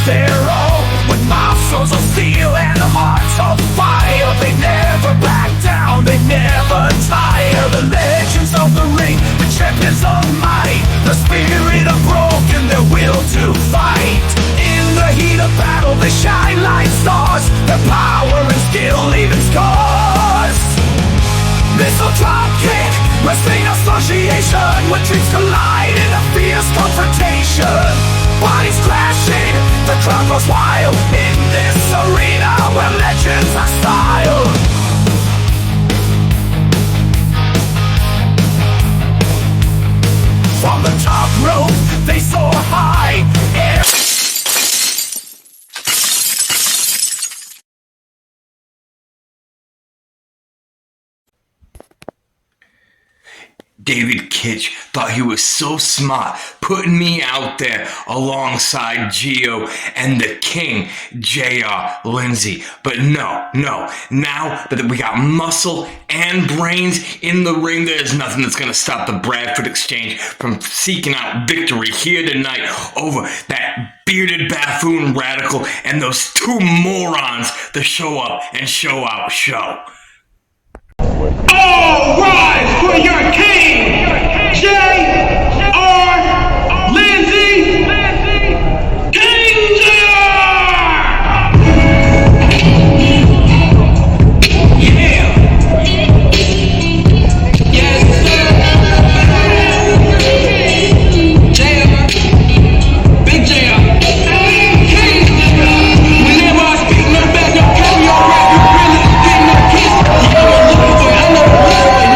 their own, with muscles of steel and hearts of fire. They never back down, they never tire. The legends of the ring, the champions of might, the spirit of broken, their will to fight. In the heat of battle they shine like stars, their power and skill leaving scars. Missile drop kick, wrestling association, when dreams collide in a fierce confrontation. Bodies crashing, the crowd goes wild in this arena where legends are styled. From the top rope, they soar high. David Kitch thought he was so smart, putting me out there alongside Gio and the King, J.R. Lindsay. But no, now that we got muscle and brains in the ring, there's nothing that's going to stop the Bradford Exchange from seeking out victory here tonight over that bearded buffoon Radical and those two morons, the Show Up and Show Out show. All rise for your king, J.R. Lindsay, King J.R. Yeah. Yes, sir. J.R. Big J.R. King J.R. Whenever I speak, no back, no carry your rap, you really get no kiss. You know what I'm looking for, I know what I'm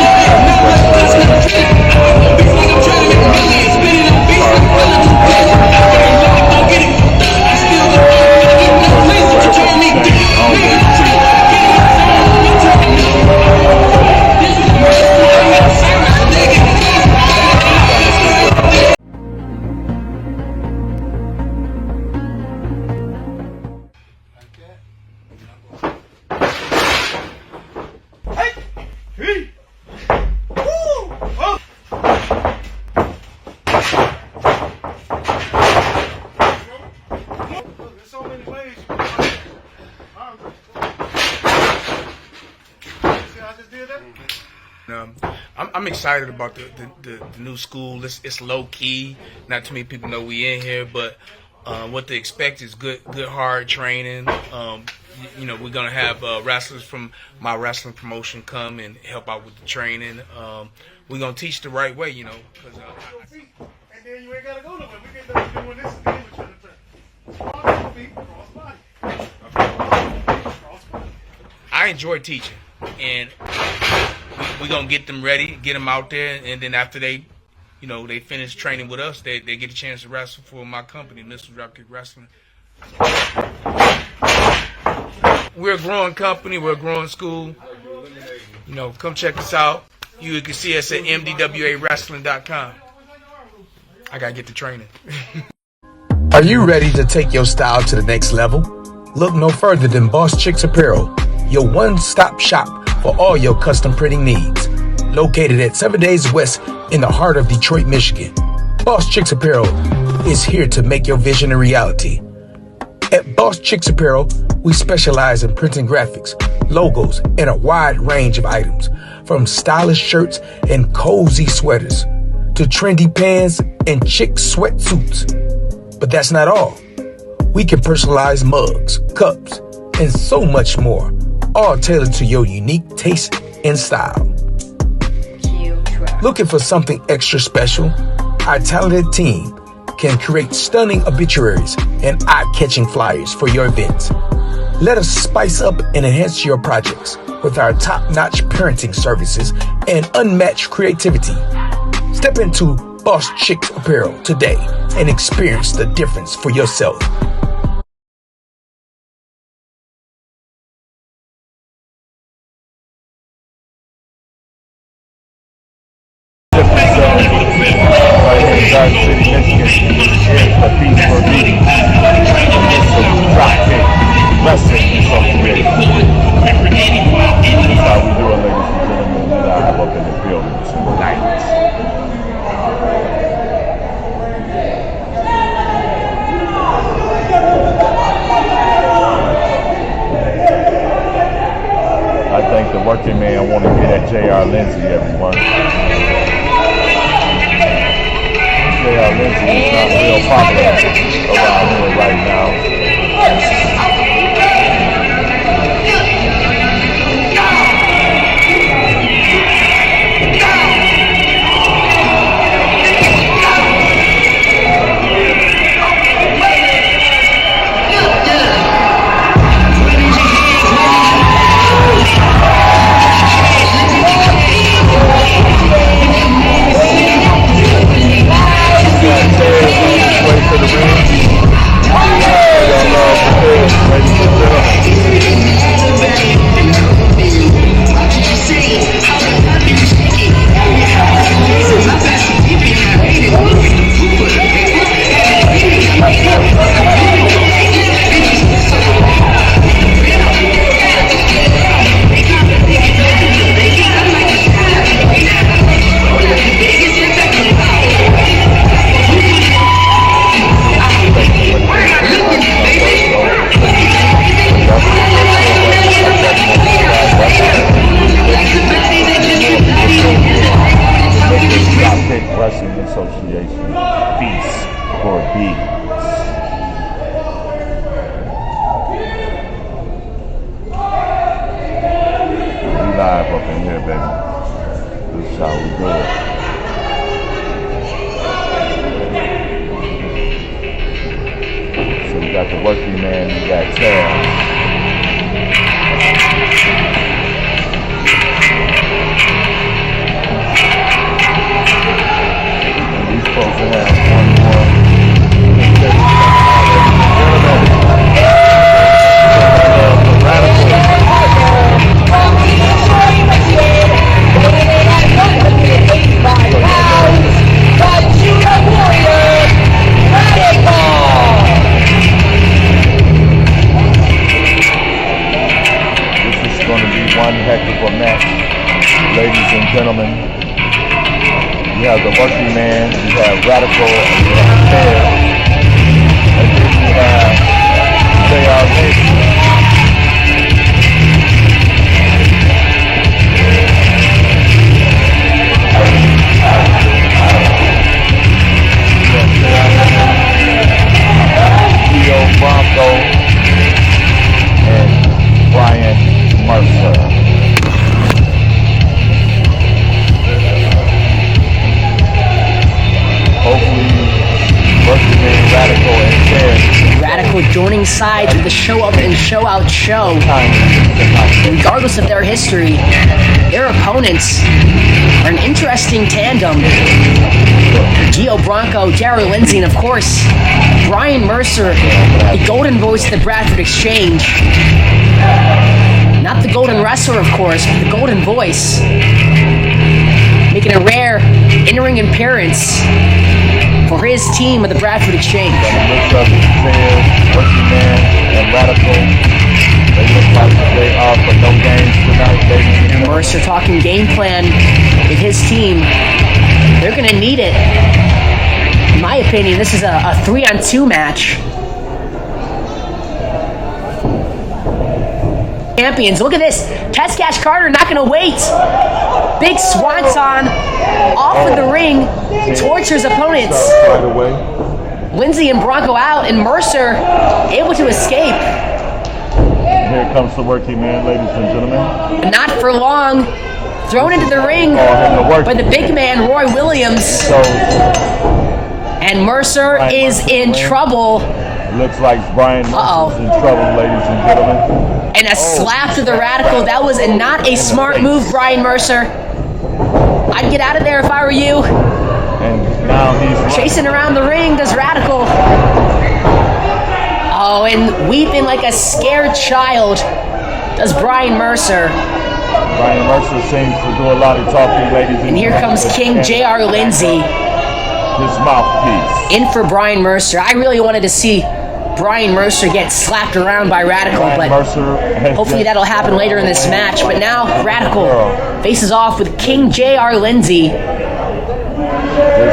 I'm excited about the new school. It's low key. Not too many people know we in here, but what to expect is good hard training. You know, we're gonna have wrestlers from my wrestling promotion come and help out with the training. We're gonna teach the right way, you know. Cause, and then you ain't gotta go nowhere. We get done doing this again with cross feet, cross body. Cross body. I enjoy teaching, and we're gonna get them ready, get them out there, and then after they finish training with us, they get a chance to wrestle for my company, Mr. Dropkick Wrestling. We're a growing company, we're a growing school. You know, come check us out. You can see us at mdwawrestling.com. I gotta get the training. Are you ready to take your style to the next level? Look no further than Boss Chicks Apparel, your one-stop shop for all your custom printing needs. Located at 7 Days West in the heart of Detroit, Michigan, Boss Chicks Apparel is here to make your vision a reality. At Boss Chicks Apparel, we specialize in printing graphics, logos, and a wide range of items, from stylish shirts and cozy sweaters to trendy pants and chic sweatsuits. But that's not all. We can personalize mugs, cups, and so much more, all tailored to your unique taste and style. Looking for something extra special? Our talented team can create stunning obituaries and eye-catching flyers for your events. Let us spice up and enhance your projects with our top-notch parenting services and unmatched creativity. Step into Boss Chicks Apparel today and experience the difference for yourself. Garden City, Michigan. It's a piece for me. So DROPKICK, wrestling association. That's how we do it, ladies and gentlemen. We live up in the building tonight. working man want to get at J.R. Lindsay, everyone. J.R. Lindsay is not real popular around here right now. DROPKICK Wrestling Association. Peace for bees. We live up in here, baby. This is how we do it. So we got the working man, we got Taz. Supposed to have one more. This is going to be one heck of a match, ladies and gentlemen. You have the working man, you have Radical, and you have Fair. And then you have J.R. Lindsay. BRONCO and Brian Mercer. Hopefully, working man Radical and Fair. Radical joining sides with the show up and show out show. Regardless of their history, their opponents are an interesting tandem. Gio Bronco, J.R. Lindsay, and of course, Brian Mercer, the golden voice of the Bradford Exchange. Not the golden wrestler, of course, but the golden voice. Making a rare in-ring appearance for his team of the Bradford Exchange. Working man and Radical. They look like they are for no games tonight, ladies and gentlemen. Mercer talking game plan with his team. They're going to need it. In my opinion, this is a 3-on-2 match. Champions, look at this. Test Cash Carter not going to wait. Big swanton off of the ring towards his opponents. Right away. Lindsay and Bronco out, and Mercer able to escape. Here comes the working man, ladies and gentlemen. But not for long. Thrown into the ring by the big man, Roy Williams. And Mercer is in trouble. Looks like Brian Mercer is in trouble, ladies and gentlemen. And a slap to the Radical. That was not a smart move, Brian Mercer. I'd get out of there if I were you. And now he's chasing around the ring, does Radical. Oh, and weeping like a scared child does Brian Mercer. Brian Mercer seems to do a lot of talking, ladies and gentlemen. And here comes King J.R. Lindsay. His mouthpiece. In for Brian Mercer. I really wanted to see Brian Mercer get slapped around by Radical, but hopefully that'll happen later in this match. But now Radical faces off with King J.R. Lindsay. This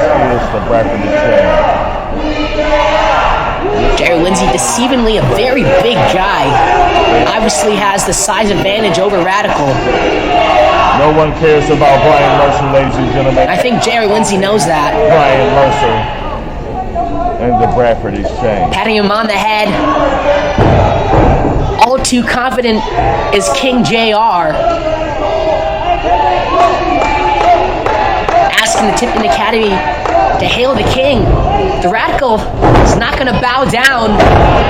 is the Bradford Exchange. Jerry Lindsay, deceivingly a very big guy, obviously has the size advantage over Radical. No one cares about Brian Mercer, ladies and gentlemen. I think Jerry Lindsay knows that. Brian Mercer and the Bradford Exchange. Patting him on the head. All too confident is King JR. Asking the Tipton Academy to hail the king. The Radical is not going to bow down.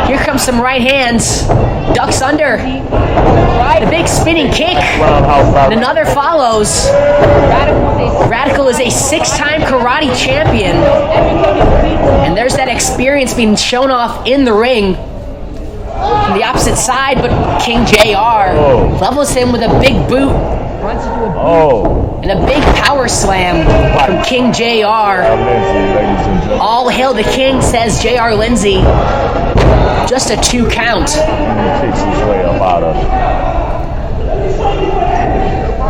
Here comes some right hands. Ducks under. The big spinning kick. And another follows. Radical is a 6-time karate champion. And there's that experience being shown off in the ring. From the opposite side, but King JR levels him with a big boot. And a big power slam from King JR. All hail the king, says JR Lindsay. Just a 2 count.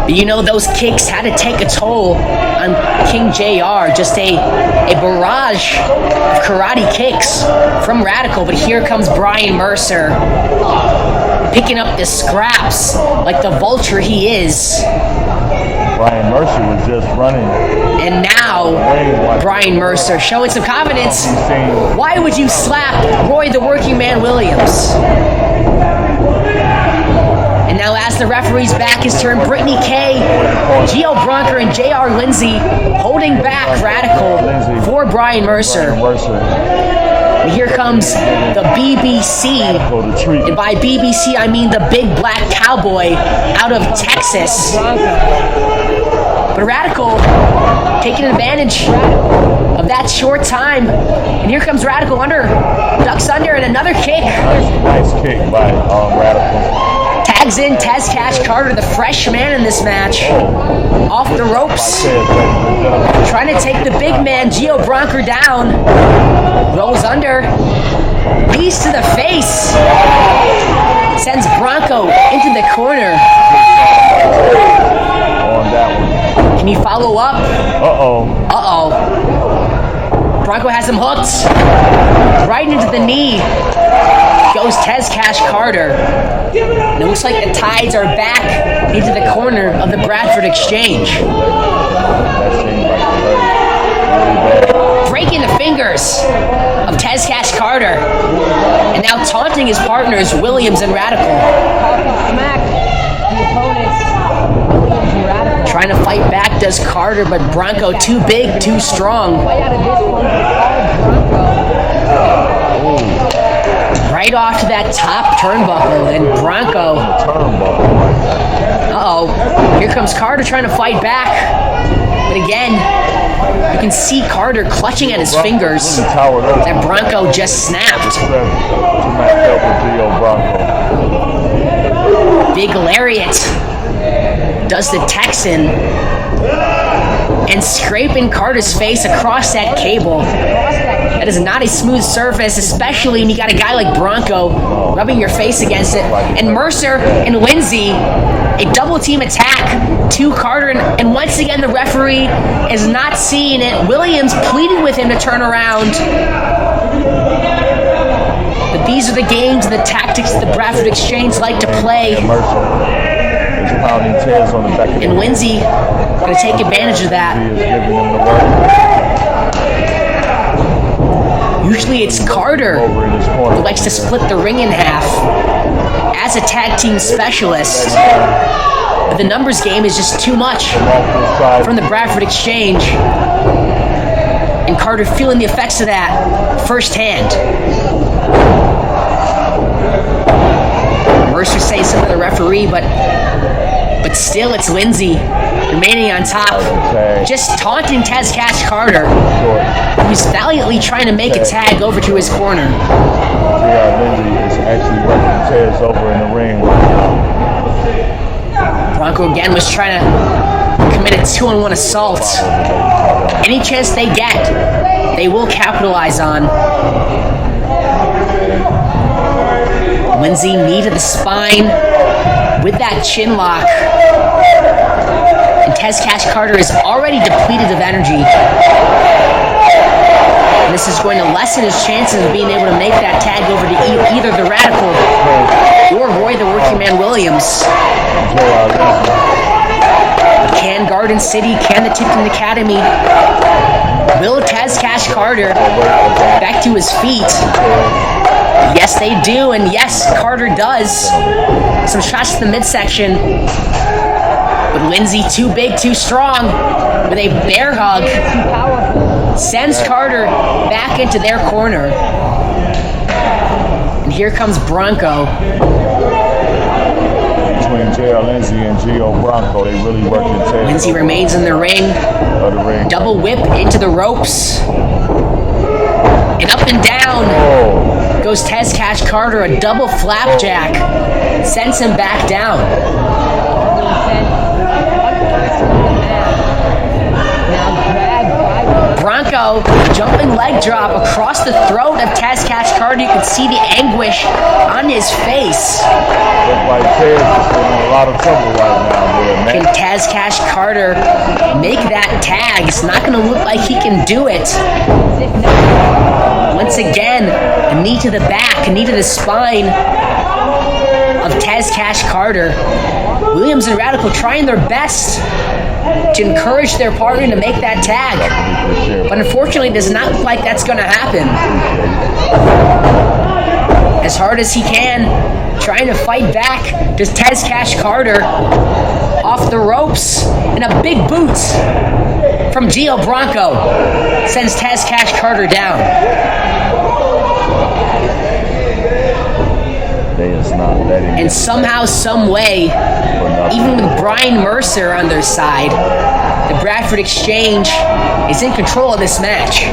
But you know, those kicks had to take a toll on King JR. Just a barrage of karate kicks from Radical. But here comes Brian Mercer, picking up the scraps like the vulture he is. Brian Mercer was just running. And now, Brian Mercer showing some confidence. Why would you slap Roy the Working Man Williams? And now as the referee's back is turned, Brittany Kay, Gio Bronker, and JR Lindsay holding back Radical for Brian Mercer. And here comes the BBC. And by BBC, I mean the big black cowboy out of Texas. But Radical taking advantage of that short time. And here comes Radical under. Ducks under and another kick. Nice kick by Radical. Tags in Tez Cash Carter, the fresh man in this match. Off the ropes. Trying to take the big man, Gio Bronker, down. Rolls under. Knees to the face. Sends Bronco into the corner. On that one. Can you follow up? Uh-oh. Bronco has him hooked. Right into the knee. Goes Tez Cash Carter. And it looks like the Tides are back into the corner of the Bradford Exchange. Breaking the fingers of Tez Cash Carter. And now taunting his partners, Williams and Radical. Trying to fight back does Carter, but Bronco too big, too strong. Right off to that top turnbuckle, and Bronco. Uh-oh. Here comes Carter trying to fight back. But again, you can see Carter clutching at his fingers. And Bronco just snapped. Big lariat does the Texan. And scraping Carter's face across that cable. That is not a smooth surface, especially when you got a guy like Bronco rubbing your face against it. And Mercer and Lindsay, a double team attack to Carter. And once again, the referee is not seeing it. Williams pleading with him to turn around. But these are the games and the tactics that the Bradford Exchange like to play. And Lindsay going to take advantage of that. Usually it's Carter who likes to split the ring in half as a tag team specialist. But the numbers game is just too much from the Bradford Exchange. And Carter feeling the effects of that firsthand. Mercer says something to the referee, but still it's Lindsay remaining on top, just taunting Tez Cash Carter, who's valiantly trying to make a tag over to his corner. Lindsay is actually working Tez over in the ring. Bronco again was trying to commit a 2-on-1 assault. Any chance they get, they will capitalize on. Lindsay knee to the spine with that chin lock. And Tez Cash Carter is already depleted of energy. And this is going to lessen his chances of being able to make that tag over to either the Radical or Roy the Working Man Williams. Can Garden City, can the Tipton Academy will Taz Cash Carter back to his feet? Yes, they do, and yes, Carter does. Some shots to the midsection. But Lindsay, too big, too strong, with a bear hug, sends Carter back into their corner. And here comes Bronco. Between J.R. Lindsay and Gio Bronco, they really worked in tandem. Lindsay remains in the ring. Double whip into the ropes. And up and down goes Taz Cash Carter, a double flapjack. Sends him back down. Bronco, jumping leg drop across the throat of Taz Cash Carter. You can see the anguish on his face. Looks like Taz is in a lot of trouble right now, man. Can Taz Cash Carter make that tag? It's not going to look like he can do it. Once again, a knee to the back, a knee to the spine of Taz Cash Carter. Williams and Radical trying their best to encourage their partner to make that tag. But unfortunately, it does not look like that's going to happen. As hard as he can, trying to fight back, does Taz Cash Carter off the ropes, and a big boot from Gio Bronco sends Taz Cash Carter down. And somehow, some way, even with Brian Mercer on their side, the Bradford Exchange is in control of this match.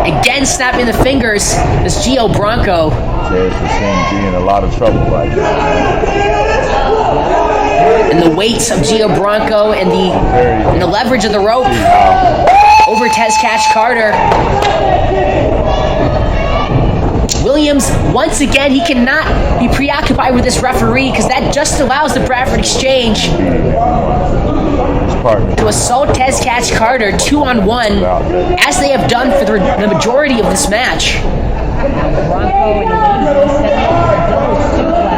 Again, snapping the fingers, this Gio Bronco. Taz is in a lot of trouble right now. And the weight of Gio Bronco and the leverage of the rope over Taz Cash Carter. Williams, once again, he cannot be preoccupied with this referee because that just allows the Bradford Exchange to assault Taz Cash Carter 2-on-1, as they have done for the majority of this match.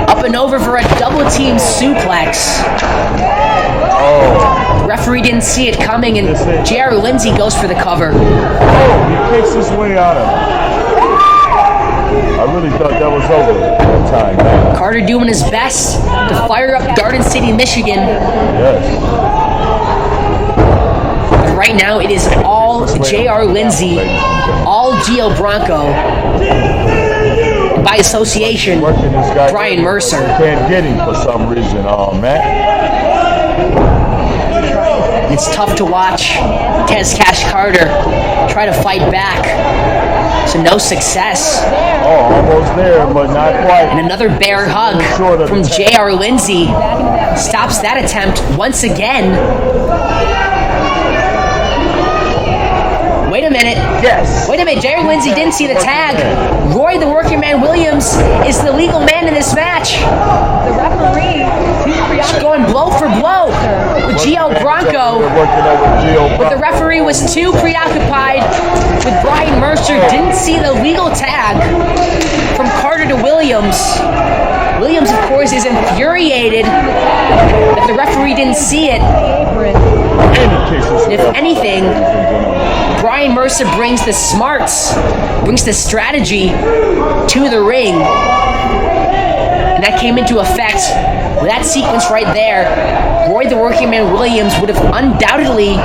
Up and over for a double team suplex. The referee didn't see it coming, and J.R. Lindsay goes for the cover. He kicks his way out of it. I really thought that was over that time, man. Carter doing his best to fire up Garden City, Michigan. Yes. But right now, it is all J.R. Lindsay, all Gio Bronco, and by association, Brian Mercer. Can't get him for some reason, man. It's tough to watch Taz Cash Carter try to fight back. So no success. Almost there, but not quite. And another bear hug from J.R. Lindsay stops that attempt once again. Wait a minute. Yes. Wait a minute. J.R. Lindsay didn't see the tag. Roy the Working Man Williams is the legal man in this match. The referee, She's going blow for blow with Gio Bronco. But the referee was too preoccupied with Brian Mercer. Didn't see the legal tag from Carter to Williams. Williams, of course, is infuriated that the referee didn't see it. If anything, Brian Mercer brings the smarts, brings the strategy to the ring. And that came into effect with that sequence right there. Roy the Working Man Williams would have undoubtedly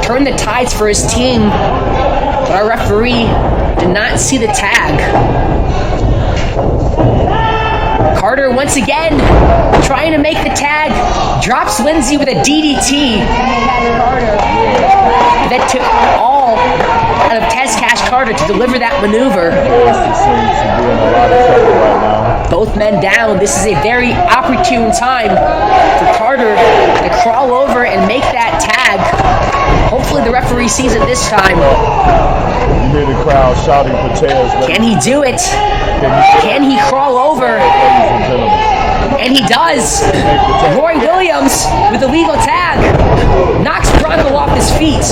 turned the tides for his team, but our referee did not see the tag. Carter once again trying to make the tag, drops Lindsay with a DDT. That took all out of Taz Cash Carter to deliver that maneuver. Both men down. This is a very opportune time for Carter to crawl over and make that tag. Hopefully the referee sees it this time. You hear the crowd shouting for Taz. Can he do it? Can he crawl over And he does. Roy Williams with a legal tag knocks Bronco off his feet.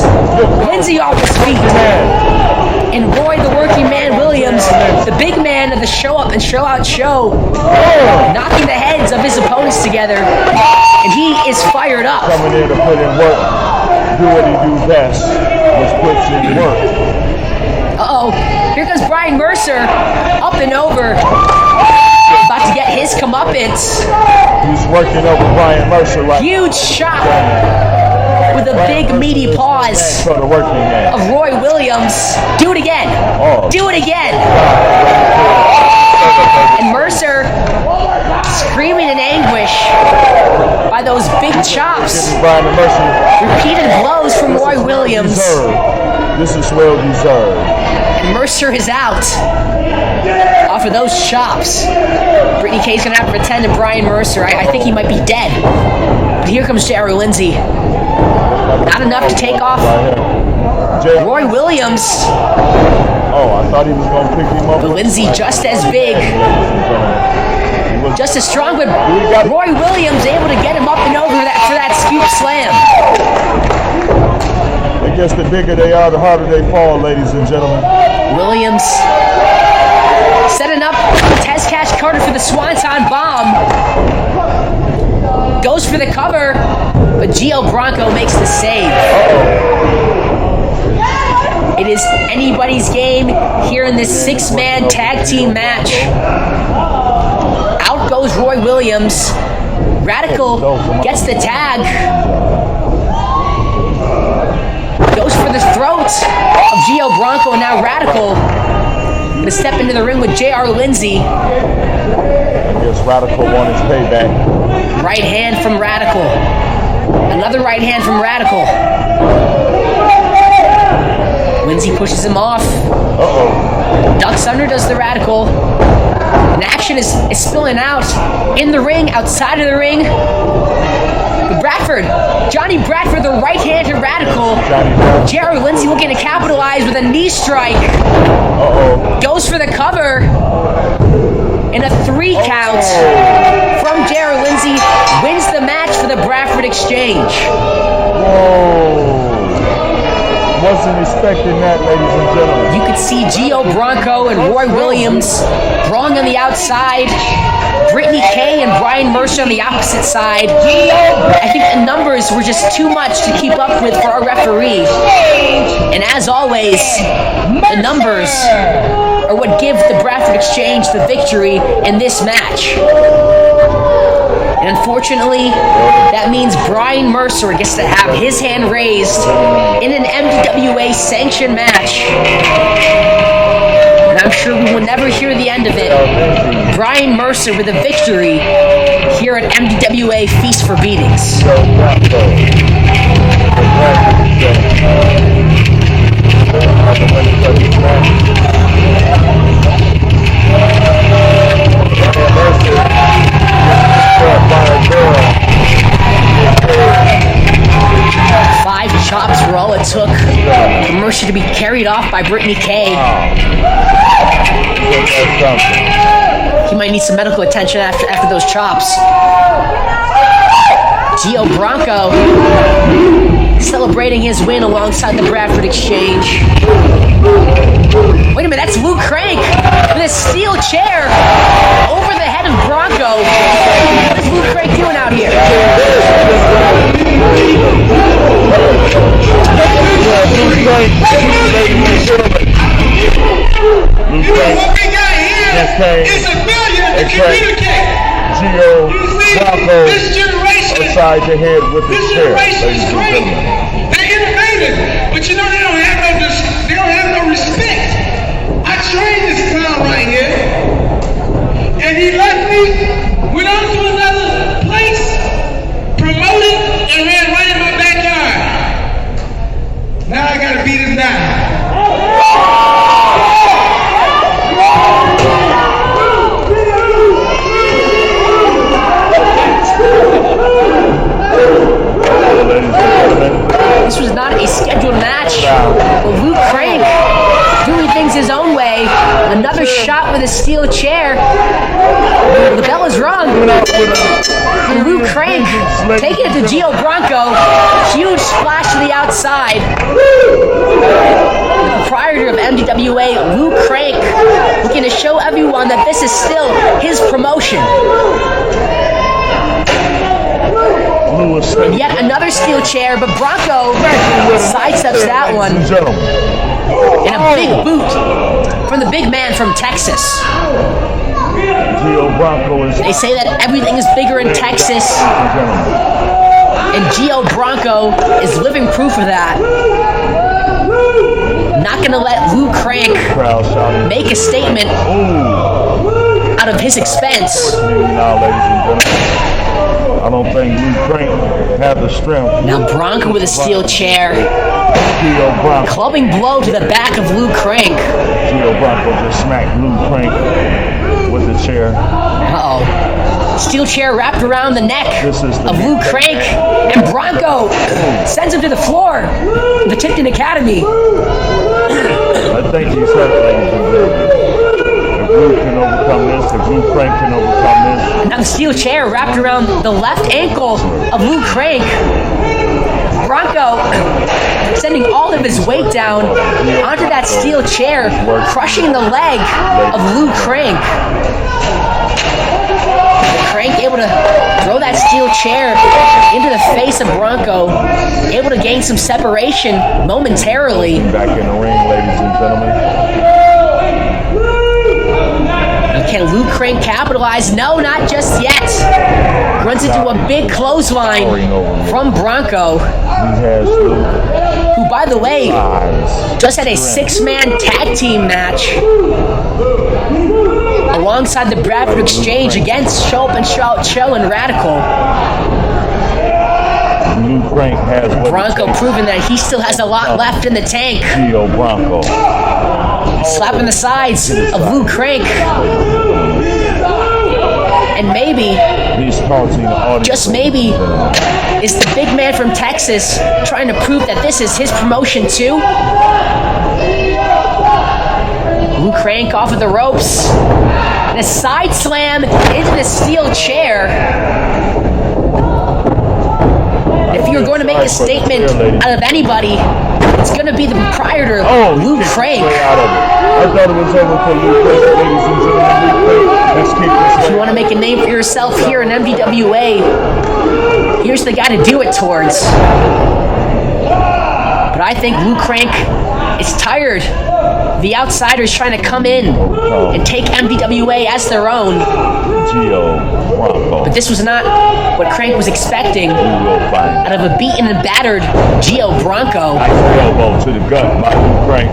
Lindsay off his feet. And Roy, the working man Williams, the big man of the show up and show out show, knocking the heads of his opponents together. And he is fired up. Coming in to put in work, do what he do best, which puts in work. Uh-oh, here comes Brian Mercer, up and over, about to get his comeuppance. He's working over Brian Mercer right now. Huge shot with a big meaty pause For the working man. of Roy Williams. Do it again. Do it again. And Mercer screaming in anguish by those big chops. Brian Mercer. Repeated blows from Roy Williams. This is well deserved. And Mercer is out off of those chops. Brittany K's gonna have to pretend to Brian Mercer. I think he might be dead. But here comes J.R. Lindsay. Not enough to take off Roy Williams. Oh, I thought he was going to pick him up. But Lindsay just as big, just as strong, but Roy Williams able to get him up and over for that scoop slam. I guess the bigger they are, the harder they fall, ladies and gentlemen. Williams setting up Tez Cash Carter for the Swanton bomb. Goes for the cover, but Gio Bronco makes the save. It is anybody's game here in this six-man tag team match. Out goes Roy Williams. Radical gets the tag. Goes for the throat of Gio Bronco, and now Radical gonna step into the ring with J.R. Lindsay. I guess Radical won his payback. Right hand from Radical. Another right hand from Radical. Lindsay pushes him off. Ducks under, does the Radical. And action is spilling out in the ring, outside of the ring. Bradford, Johnny Bradford, the right hand to Radical. J.R. Lindsay looking to capitalize with a knee strike. Goes for the cover. And a 3 count from J.R. Lindsay wins the match for the Bradford Exchange. Whoa. Wasn't expecting that, ladies and gentlemen. You could see Gio Bronco and Roy Williams brawling on the outside. Brittany K and Brian Mercer on the opposite side. I think the numbers were just too much to keep up with for our referee. And as always, the numbers are what give the Bradford Exchange the victory in this match. And unfortunately, that means Brian Mercer gets to have his hand raised in an MDWA sanctioned match. And I'm sure we will never hear the end of it. Brian Mercer with a victory here at MDWA Feast for Beatings. Five chops were all it took for Mercer to be carried off by Brittany K. He might need some medical attention after those chops. Gio Bronco celebrating his win alongside the Bradford Exchange. Wait a minute, that's Luke Crank with a steel chair over the head of Bronco. What is Luke Crank doing out here? What we got here is a failure to communicate. Gio Bronco This generation upside the head with his chair, ladies is and great. gentlemen. They're innovative, but you know they don't have no respect. I trained this clown right here, and he left me, went on to another place, promoted, and ran right in my backyard. Now I gotta beat him down. This was not a scheduled coming out with a Luke Crank taking it to Gio Bronco. Huge splash to the outside. The proprietor of MDWA, Luke Crank, looking to show everyone that this is still his promotion. And yet another steel chair, but Bronco sidesteps that one. And a big boot from the big man from Texas. They say that everything is bigger in Texas, and Gio Bronco is living proof of that. Not gonna let Luke Crank make a statement out of his expense. I don't think Luke Crank have the strength. Now Bronco with a steel chair. Clubbing blow to the back of Luke Crank. Gio Bronco just smacked Luke Crank with the chair. Uh-oh. Steel chair wrapped around the neck of Luke Crank. And Bronco sends him to the floor of the Tipton Academy. I think he's hurt, ladies and gentlemen. If Luke can overcome this, if Luke Crank can overcome this. Now the steel chair wrapped around the left ankle of Luke Crank. Bronco sending all of his weight down onto that steel chair, crushing the leg of Luke Crank. Crank able to throw that steel chair into the face of Bronco, able to gain some separation momentarily. Back in the ring, ladies and gentlemen. Can Luke Crank capitalize? No, not just yet. Runs into a big clothesline from Bronco, who, by the way, just had a 6-man tag team match alongside the Bradford Exchange against Show Up and Show Out Show and Radical. Bronco proving that he still has a lot left in the tank. Gio Bronco. Slapping the sides of Luke Crank. And maybe, just maybe, is the big man from Texas trying to prove that this is his promotion too? Luke Crank off of the ropes. And a side slam into the steel chair. If you're going to make a statement out of anybody, it's going to be the proprietor, Luke Crank. I thought it was over for Luke Crank, ladies and gentlemen. Let's keep this. If you want to make a name for yourself here in MDWA, here's the guy to do it towards. But I think Luke Crank is tired. The outsiders trying to come in and take MDWA as their own. But this was not what Crank was expecting out of a beaten and battered Gio Bronco. Nice elbow to the gut by Luke Crank.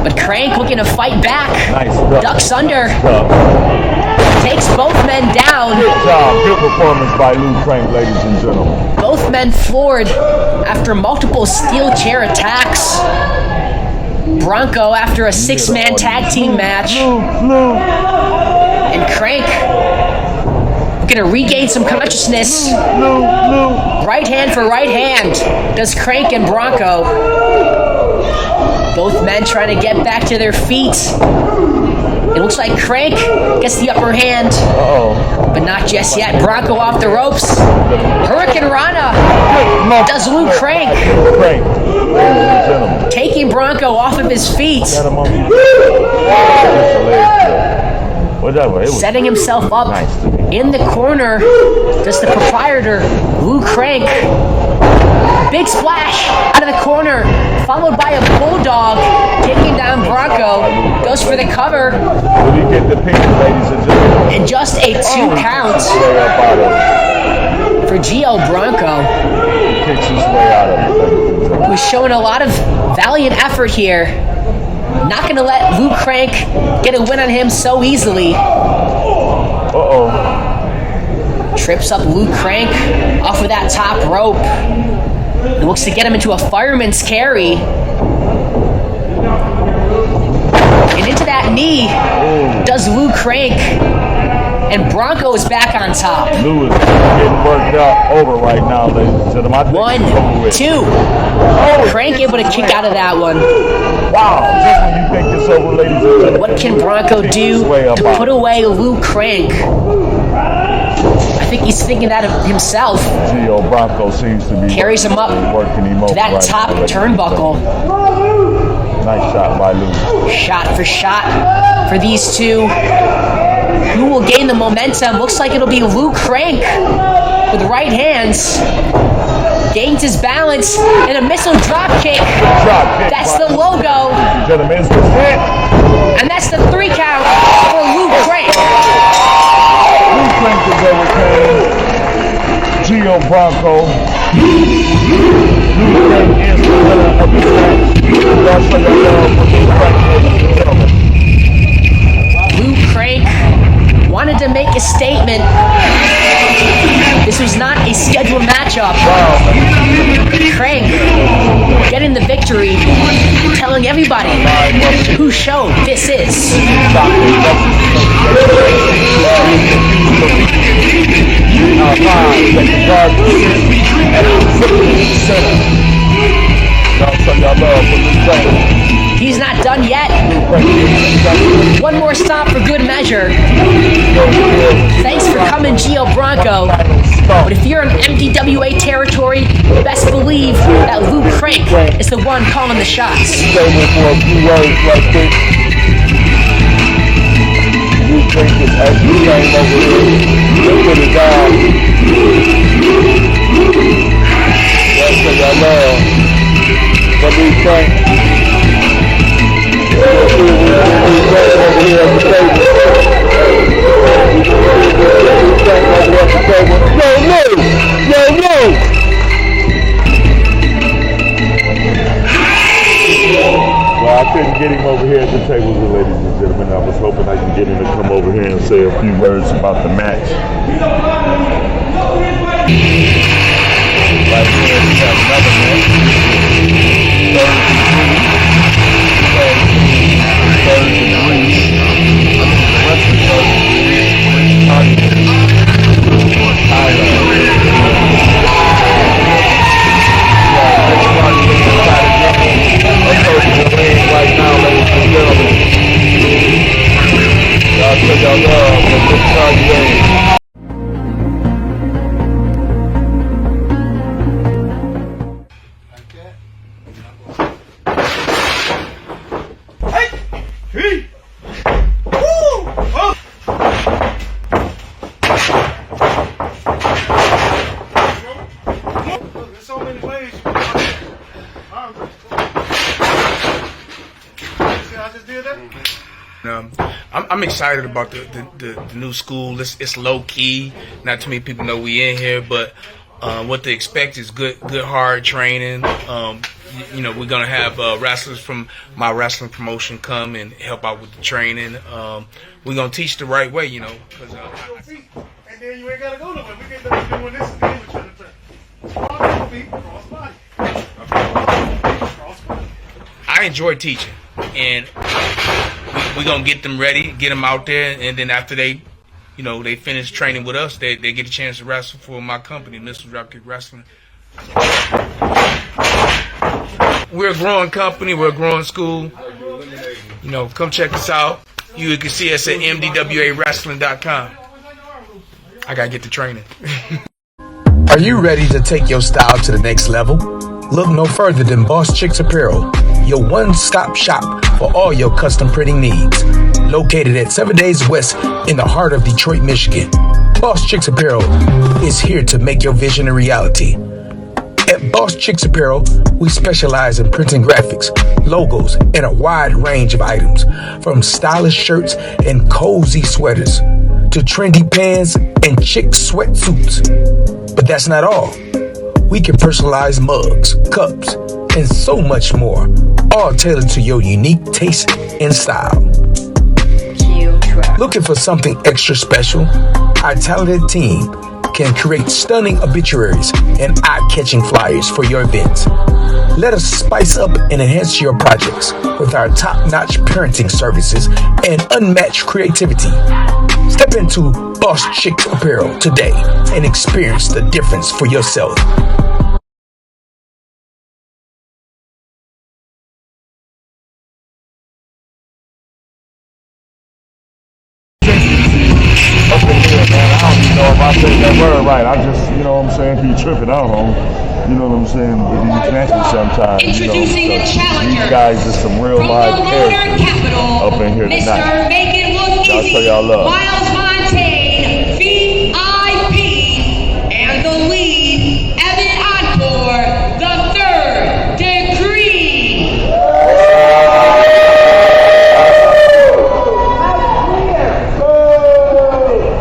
But Crank looking to fight back. Nice ducks under. Takes both men down. Good job. Good performance by Luke Crank, ladies and gentlemen. Both men floored after multiple steel chair attacks. Bronco after a 6-man tag team match. And Crank gonna regain some consciousness. Right hand for right hand does Crank and Bronco. Both men trying to get back to their feet. It looks like Crank gets the upper hand, but not just yet. Bronco off the ropes. Hurricane Rana does Luke Crank. Taking Bronco off of his feet. Setting himself up in the corner. Does the proprietor, Luke Crank. Big splash out of the corner, followed by a bulldog taking down Bronco. Goes for the cover. And just a 2 count for Gio Bronco. Who's showing a lot of valiant effort here. Not going to let Luke Crank get a win on him so easily. Trips up Luke Crank off of that top rope. It looks to get him into a fireman's carry. And into that knee does Luke Crank. And Bronco is back on top. Lewis getting worked out over right now, ladies and gentlemen. 1, 2. Crank able to kick out of that one. Wow, just when you think it's over, ladies and gentlemen. What can Bronco do to put away Luke Crank? He's thinking that of himself. Gio Bronco seems to be Carries him up working him to over that right top now. turnbuckle. Nice shot by Lou. Shot for shot for these two. Who will gain the momentum? Looks like it'll be Lou Crank with right hands. Gains his balance and a missile drop kick. That's the logo. Gentlemen, it's the hit. And that's the 3 count for Lou Crank. Lou Crank is overcame Gio Bronco. Lou Crank is the winner of the match. Y'all show your love for Lou Crank, ladies and gentlemen. Lou Crank wanted to make a statement. This was not a scheduled matchup. Crank getting the victory, telling everybody whose show this is. He's not done yet. One more stop for good measure. Thanks for coming, Gio Bronco. But if you're in MDWA territory, best believe that Lou Crank is the one calling the shots. Lou Crank is actually came over here to put it down. That's what I love. But Lou Crank. Over here at the table. Well, I couldn't get him over here at the table, ladies and gentlemen. I was hoping I could get him to come over here and say a few words about the match. Right here, we have another match. Third degree. Right now, ladies and gentlemen. Y'all show y'all love for this CARDEA. There's so many ways you can do it. See how I just did that? I'm excited about the new school. It's low key. Not too many people know we in here, but what to expect is good hard training. We're gonna have wrestlers from my wrestling promotion come and help out with the training. We're gonna teach the right way, because And then you ain't gotta go nowhere. We get done doing this again with you. Cross feet, cross body. Cross body. I enjoy teaching, and we're gonna get them ready, get them out there, and then after they finish training with us, they get a chance to wrestle for my company, Mr. DROPKICK Wrestling. We're a growing company, we're a growing school. Come check us out. You can see us at mdwawrestling.com. I gotta get the training. Are you ready to take your style to the next level? Look no further than Boss Chicks Apparel, your one-stop shop for all your custom printing needs. Located at 7 Days West in the heart of Detroit, Michigan, Boss Chicks Apparel is here to make your vision a reality. At Boss Chicks Apparel, we specialize in printing graphics, logos, and a wide range of items, from stylish shirts and cozy sweaters to trendy pants and chic sweatsuits. But that's not all. We can personalize mugs, cups, and so much more, all tailored to your unique taste and style. Looking for something extra special? Our talented team can create stunning obituaries and eye-catching flyers for your events. Let us spice up and enhance your projects with our top-notch parenting services and unmatched creativity. Step into Boss Chicks Apparel today and experience the difference for yourself. Up in here, man. don't even know if I say that word right. I just, you know what I'm saying, be tripping out on. You know what I'm saying? With these matches sometimes. Introducing the challenger. These guys are some real live characters up in here tonight. Make it look Y'all easy. show y'all love. Miles Montaigne, VIP, and the lead, Evan Encore, the third degree.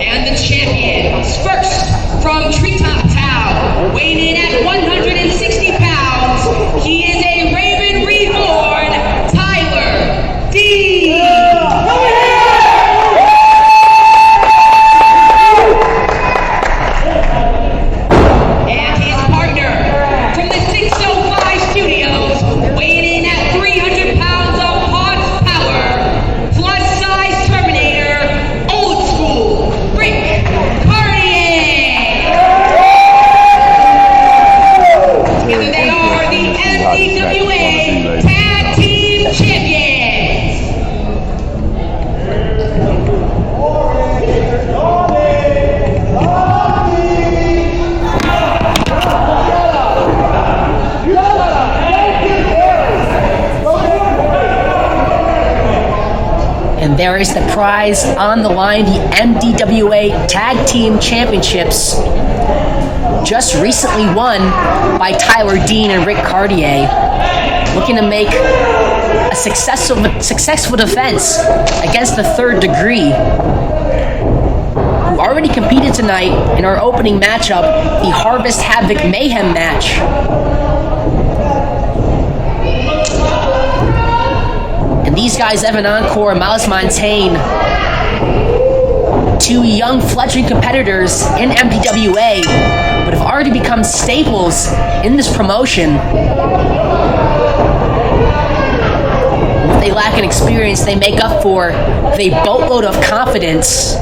And the champions, first from Treetop Town, weighing in at 160 pounds, he is a Raven Reborn, Tyler D. And his partner from the 605 Studios, weighing in at 300 pounds of horsepower, plus size Terminator, old school, Rick Cardier. Together they are the NDWA Tag Team Champions. And there is the prize on the line, the MDWA Tag Team Championships, just recently won by Tyler Dean and Rick Cardier, looking to make a successful defense against the third degree, who already competed tonight in our opening matchup, the Harvest Havoc Mayhem match. And these guys, Evan Encore and Miles Montaigne, two young fledgling competitors in MDWA, but have already become staples in this promotion. What they lack in experience, they make up for with a boatload of confidence.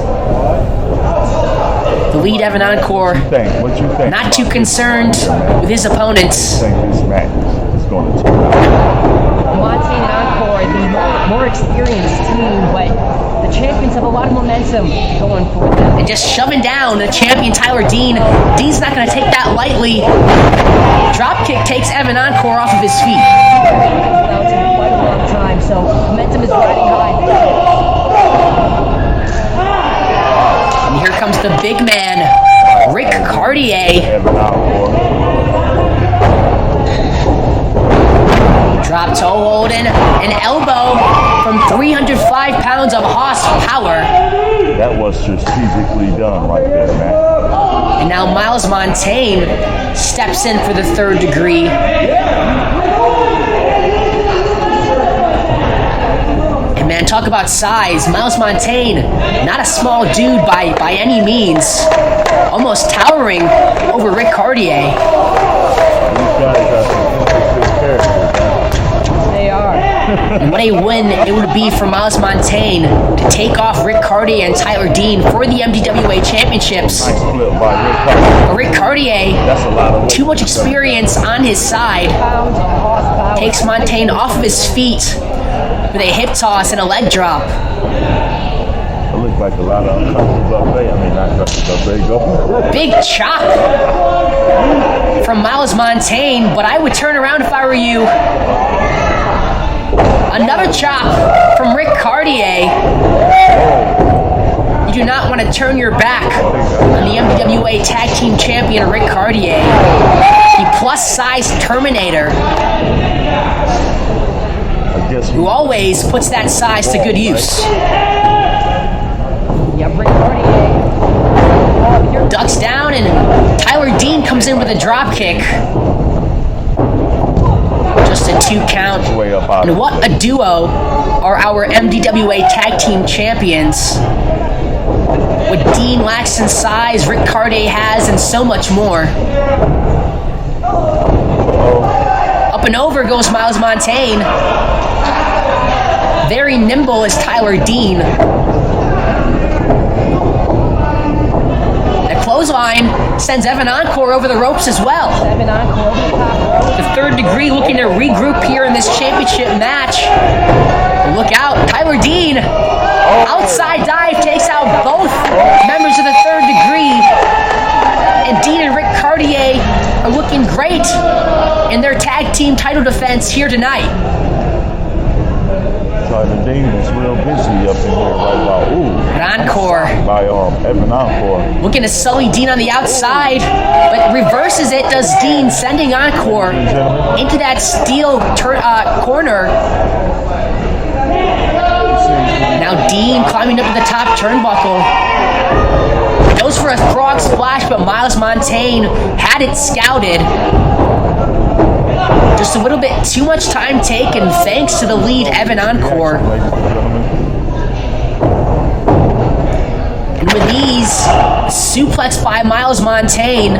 The lead, Evan Encore, What you think not too concerned with his opponents. I think this match is going to turn out. Montaigne and Encore, the more experienced team, but the champions have a lot of momentum going for them. And just shoving down the champion Tyler Dean. Dean's not going to take that lightly. Dropkick takes Evan Encore off of his feet. Now it's been quite a long time, so momentum is riding high. And here comes the big man, Rick Cardier. Evan Encore. Drop toe hold and an elbow from 305 pounds of horsepower. That was strategically done right there, man. And now Miles Montaigne steps in for the third degree. And man, talk about size. Miles Montaigne, not a small dude by any means. Almost towering over Rick Cardier. These guys are some interesting characters, man. They are. And what a win it would be for Miles Montaigne to take off Rick Cardier and Tyler Dean for the MDWA Championships. Nice flip by Rick Cardier. But Rick Cardier, That's a lot of weight. too much experience on his side, takes Montaigne off of his feet with a hip toss and a leg drop. It looks like a lot of country buffet. I mean, not country buffet. Go. Big chop from Miles Montaigne, but I would turn around if I were you. Another chop from Rick Cardier. You do not want to turn your back on the MDWA Tag Team Champion Rick Cardier, the plus-size Terminator, who always puts that size to good use. Yep, Rick Cardier ducks down, and Tyler Dean comes in with a drop kick. Just a 2 count. And what a duo are our MDWA Tag Team Champions. What Dean lacks in size, Rick Cardier has, and so much more. Up and over goes Miles Montaigne. Very nimble is Tyler Dean. The clothesline sends Evan Encore over the ropes as well. Evan Encore over the top rope. The third degree looking to regroup here in this championship match. Look out, Tyler Dean Outside dive takes out both members of the third degree. And Dean and Rick Cartier are looking great in their tag team title defense here tonight. Tyler Dean is real busy up in here right now. Ooh. An encore. By Evan Encore. Looking to sully Dean on the outside, but reverses it, does Dean, sending Encore into that steel corner. Now Dean climbing up to the top turnbuckle. Goes for a frog splash, but Miles Montaigne had it scouted. Just a little bit too much time taken thanks to the lead Evan Encore. And with ease, suplex by Miles Montaigne.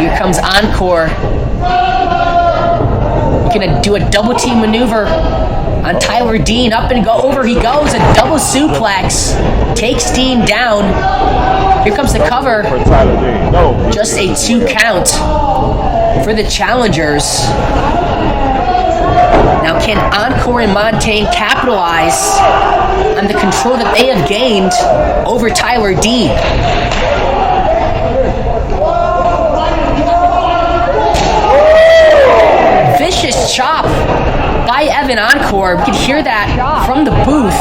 Here comes Encore. Gonna do a double team maneuver on Tyler Dean. Up and go over he goes. A double suplex. Takes Dean down. Here comes the cover. Just a 2 count for the challengers. Now can Encore and Montaigne capitalize on the control that they have gained over Tyler Dean? Vicious chop by Evan Encore. We can hear that from the booth.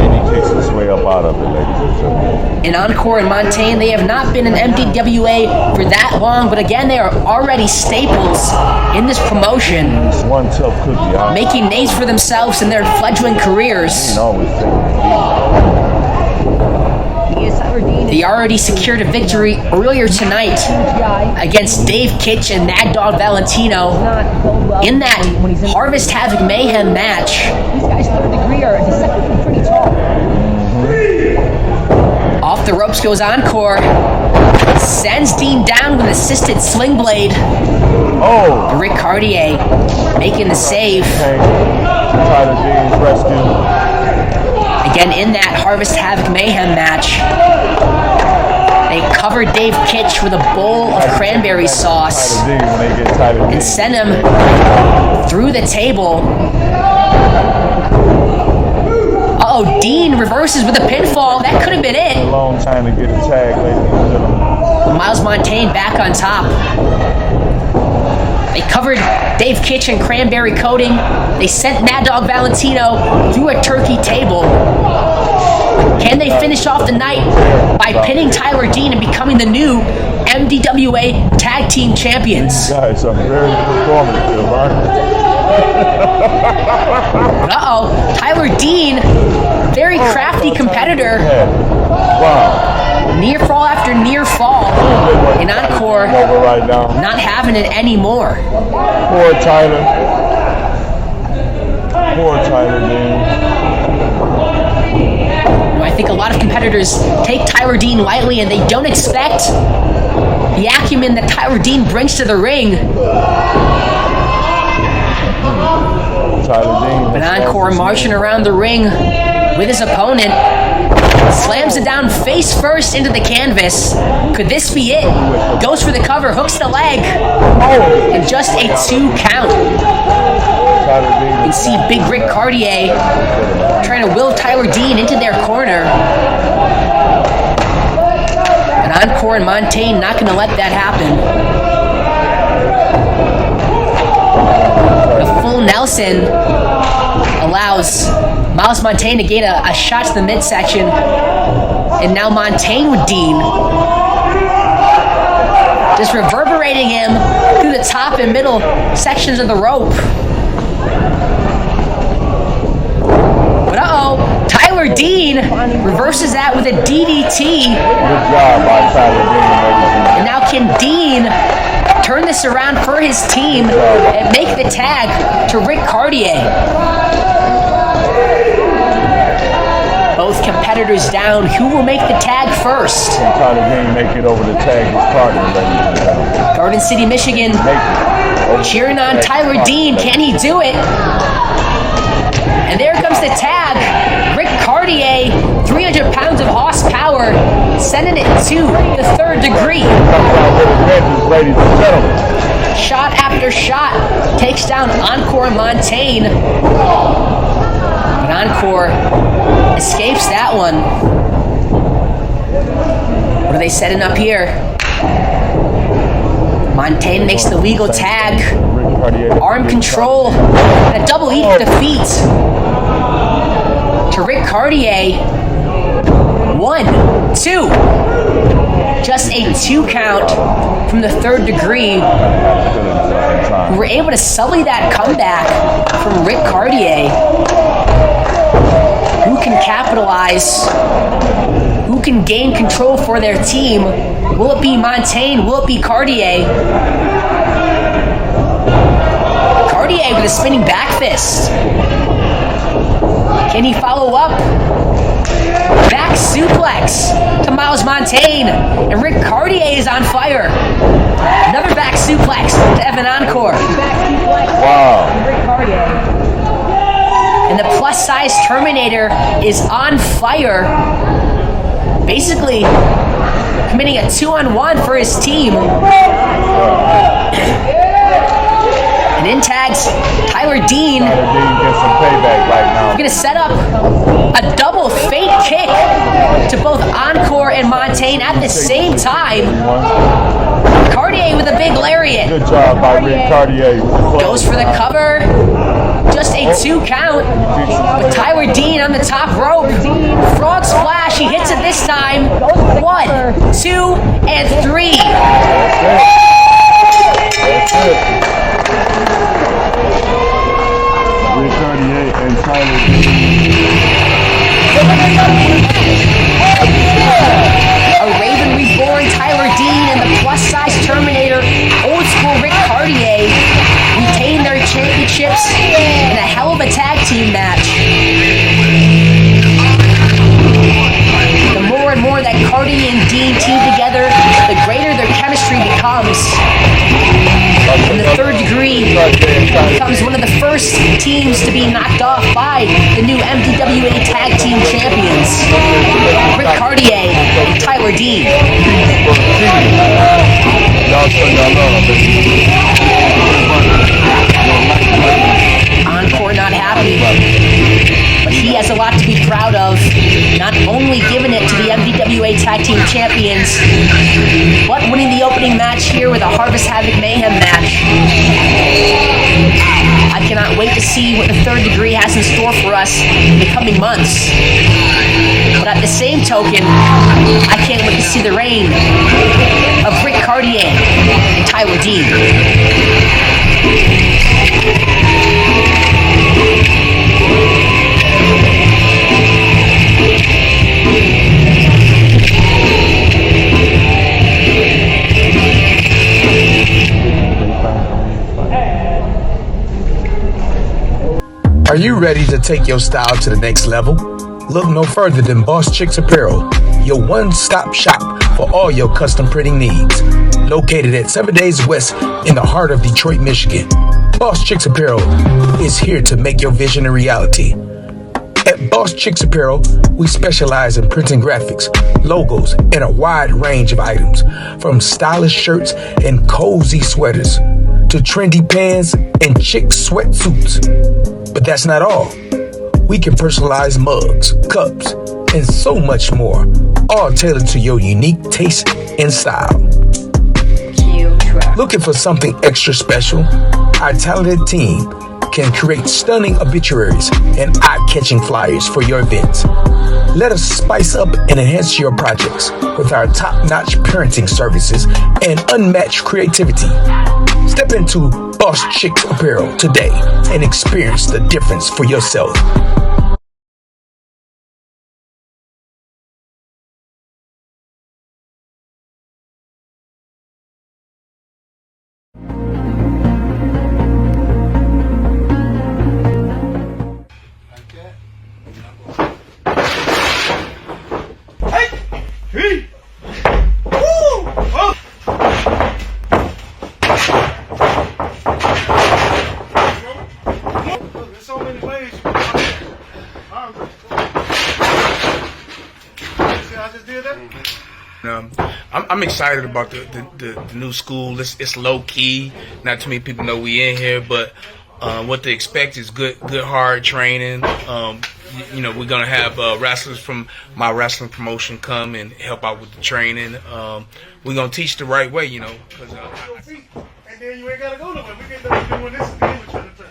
And he kicks his way up out of it, ladies and gentlemen. And Encore and Montaigne, they have not been in MDWA for that long, but again, they are already staples in this promotion. It's one tough cookie, huh? Making names for themselves in their fledgling careers. They already secured a victory earlier tonight against Dave Kitch and Mad Dog Valentino in that Harvest Havoc Mayhem match. These guys third degree are deceptively pretty tall. Off the ropes goes Encore. Sends Dean down with an assisted sling blade. Oh! Rick Cartier making the save. Tyler Dean's rescue. Again, in that Harvest Havoc Mayhem match, they covered Dave Kitch with a bowl of cranberry sauce and sent him through the table. Uh-oh, Dean reverses with a pinfall. That could have been it. A long time to get a tag, ladies and gentlemen. Miles Montaigne back on top. They covered Dave Kitch in cranberry coating. They sent Mad Dog Valentino through a turkey table. Can they finish off the night by pinning Tyler Dean and becoming the new MDWA Tag Team Champions? Guys, I'm very performative, aren't Uh-oh, Tyler Dean, very crafty competitor. Wow. Near fall after near fall. And Encore not having it anymore. Poor Tyler. Poor Tyler Dean. I think a lot of competitors take Tyler Dean lightly and they don't expect the acumen that Tyler Dean brings to the ring. But Encore marching around the ring with his opponent. Slams it down face first into the canvas. Could this be it? Goes for the cover, hooks the leg. And just a 2 count. You can see Big Rick Cartier trying to will Tyler Dean into their corner. But Encore and Montaigne not going to let that happen. The full Nelson allows Miles Montaigne to gain a shot to the midsection. And now Montaigne with Dean. Just reverberating him through the top and middle sections of the rope. But uh-oh, Tyler Dean reverses that with a DDT. Good job by Tyler Dean. And now can Dean turn this around for his team and make the tag to Rick Cartier? Both competitors down. Who will make the tag first? Can Tyler Dean make it over the tag his partner, ladies and gentlemen? Garden City, Michigan. Cheering on Tyler Dean. Can he do it? And there comes the tag. Rick Cartier, 300 pounds of horsepower, sending it to the third degree. Ladies and gentlemen. Shot after shot takes down Encore Montaigne. But Encore escapes that one. What are they setting up here? Montaigne makes the legal tag. Arm control. And a double E for defeat. To Rick Cartier. 1, 2. Just a 2 count from the third degree. We were able to sully that comeback from Rick Cartier. Who can capitalize? Who can gain control for their team? Will it be Montaigne? Will it be Cartier? Cartier with a spinning back fist. Can he follow up? Back suplex to Miles Montaigne. And Rick Cartier is on fire. Another back suplex to Evan Encore. Wow. Rick Cartier. And the plus size Terminator is on fire. Basically committing a 2-on-1 for his team. And in tags Tyler Dean. Tyler Dean gets some payback right now. We're gonna set up a double fake kick to both Encore and Montaigne at the same time. Cartier with a big lariat. Good job by Rick Cartier. Goes for the cover. Just a 2 count. With Tyler Dean on the top rope. Frog splash. He hits it this time. 1, 2, and 3. That's it. Rick Cartier and Tyler Dean. A Raven Reborn Tyler Dean and the plus size Terminator old school Rick Cartier retain their championships in a hell of a tag team match. The more and more that Cartier and Dean team together, the greater their chemistry becomes. In the third degree, becomes one of the first teams to be knocked off by the new MDWA Tag Team Champions, Rick Cartier and Tyler Dean. Encore not happy, but he has a lot to be proud of, not only giving it to the MDWA Tag Team Champions, but winning the opening match here with a Harvest Havoc Mayhem match. I cannot wait to see what the third degree has in store for us in the coming months. But at the same token, I can't wait to see the reign of Rick Cartier and Tyler Dean. Are you ready to take your style to the next level? Look no further than Boss Chicks Apparel, your one-stop shop for all your custom printing needs. Located at 7 Days West in the heart of Detroit, Michigan, Boss Chicks Apparel is here to make your vision a reality. At Boss Chicks Apparel, we specialize in printing graphics, logos, and a wide range of items, from stylish shirts and cozy sweaters to trendy pants and chic sweatsuits. But that's not all. We can personalize mugs, cups, and so much more, all tailored to your unique taste and style. Looking for something extra special? Our talented team can create stunning obituaries and eye-catching flyers for your events. Let us spice up and enhance your projects with our top-notch parenting services and unmatched creativity. Step into Boss Chicks Apparel today and experience the difference for yourself. There's so many ways you can do it. See how I just did that? I'm excited about the new school. It's low key. Not too many people know we in here, but what to expect is good hard training. you know, we're gonna have wrestlers from my wrestling promotion come and help out with the training. We're gonna teach the right way, you know, because And then you ain't gotta go nowhere. We get done doing this again with your turn.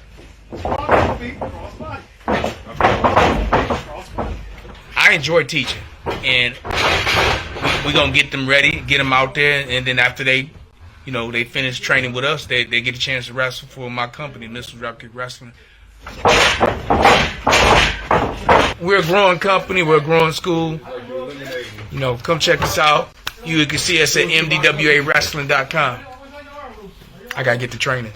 Cross feet, cross body. Cross body. I enjoy teaching, and we're gonna get them ready, get them out there, and then after they, you know, they finish training with us, they get a chance to wrestle for my company, Mr. Dropkick Wrestling. We're a growing company, we're a growing school. You know, come check us out. You can see us at mdwawrestling.com. I gotta get the training.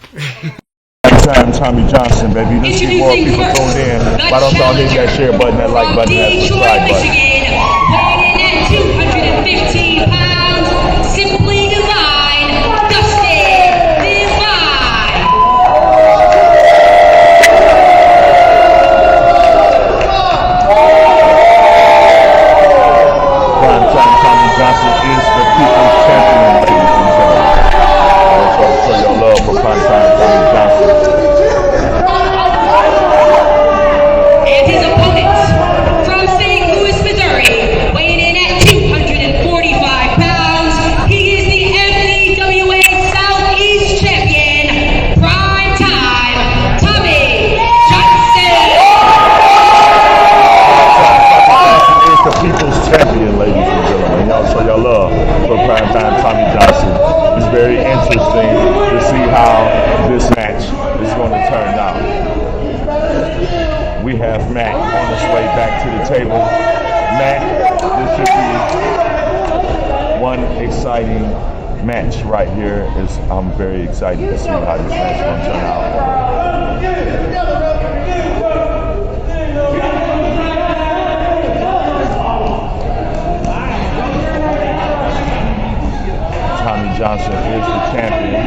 Time Tommy Johnson, baby. Let's get more people tuned in. Why don't y'all hit that share button, that like button, that subscribe button. Weighing in at 215 pounds, simply divine, Dustin Divine. Prime time Tommy Johnson is the people's champion, ladies and gentlemen. So show your love for prime time Tommy Johnson. And his opponent from St. Louis, Missouri, weighing in at 245 pounds, he is the MDWA Southeast Champion, Prime Time Tommy Johnson. Is the people's champion, ladies and gentlemen. Y'all show your love for prime time Tommy Johnson. It's very interesting to see how this match is going to turn out. We have Matt on his way back to the table. Matt, this should be one exciting match right here. I'm very excited to see how this match is going to turn out. Tommy Johnson is the champion.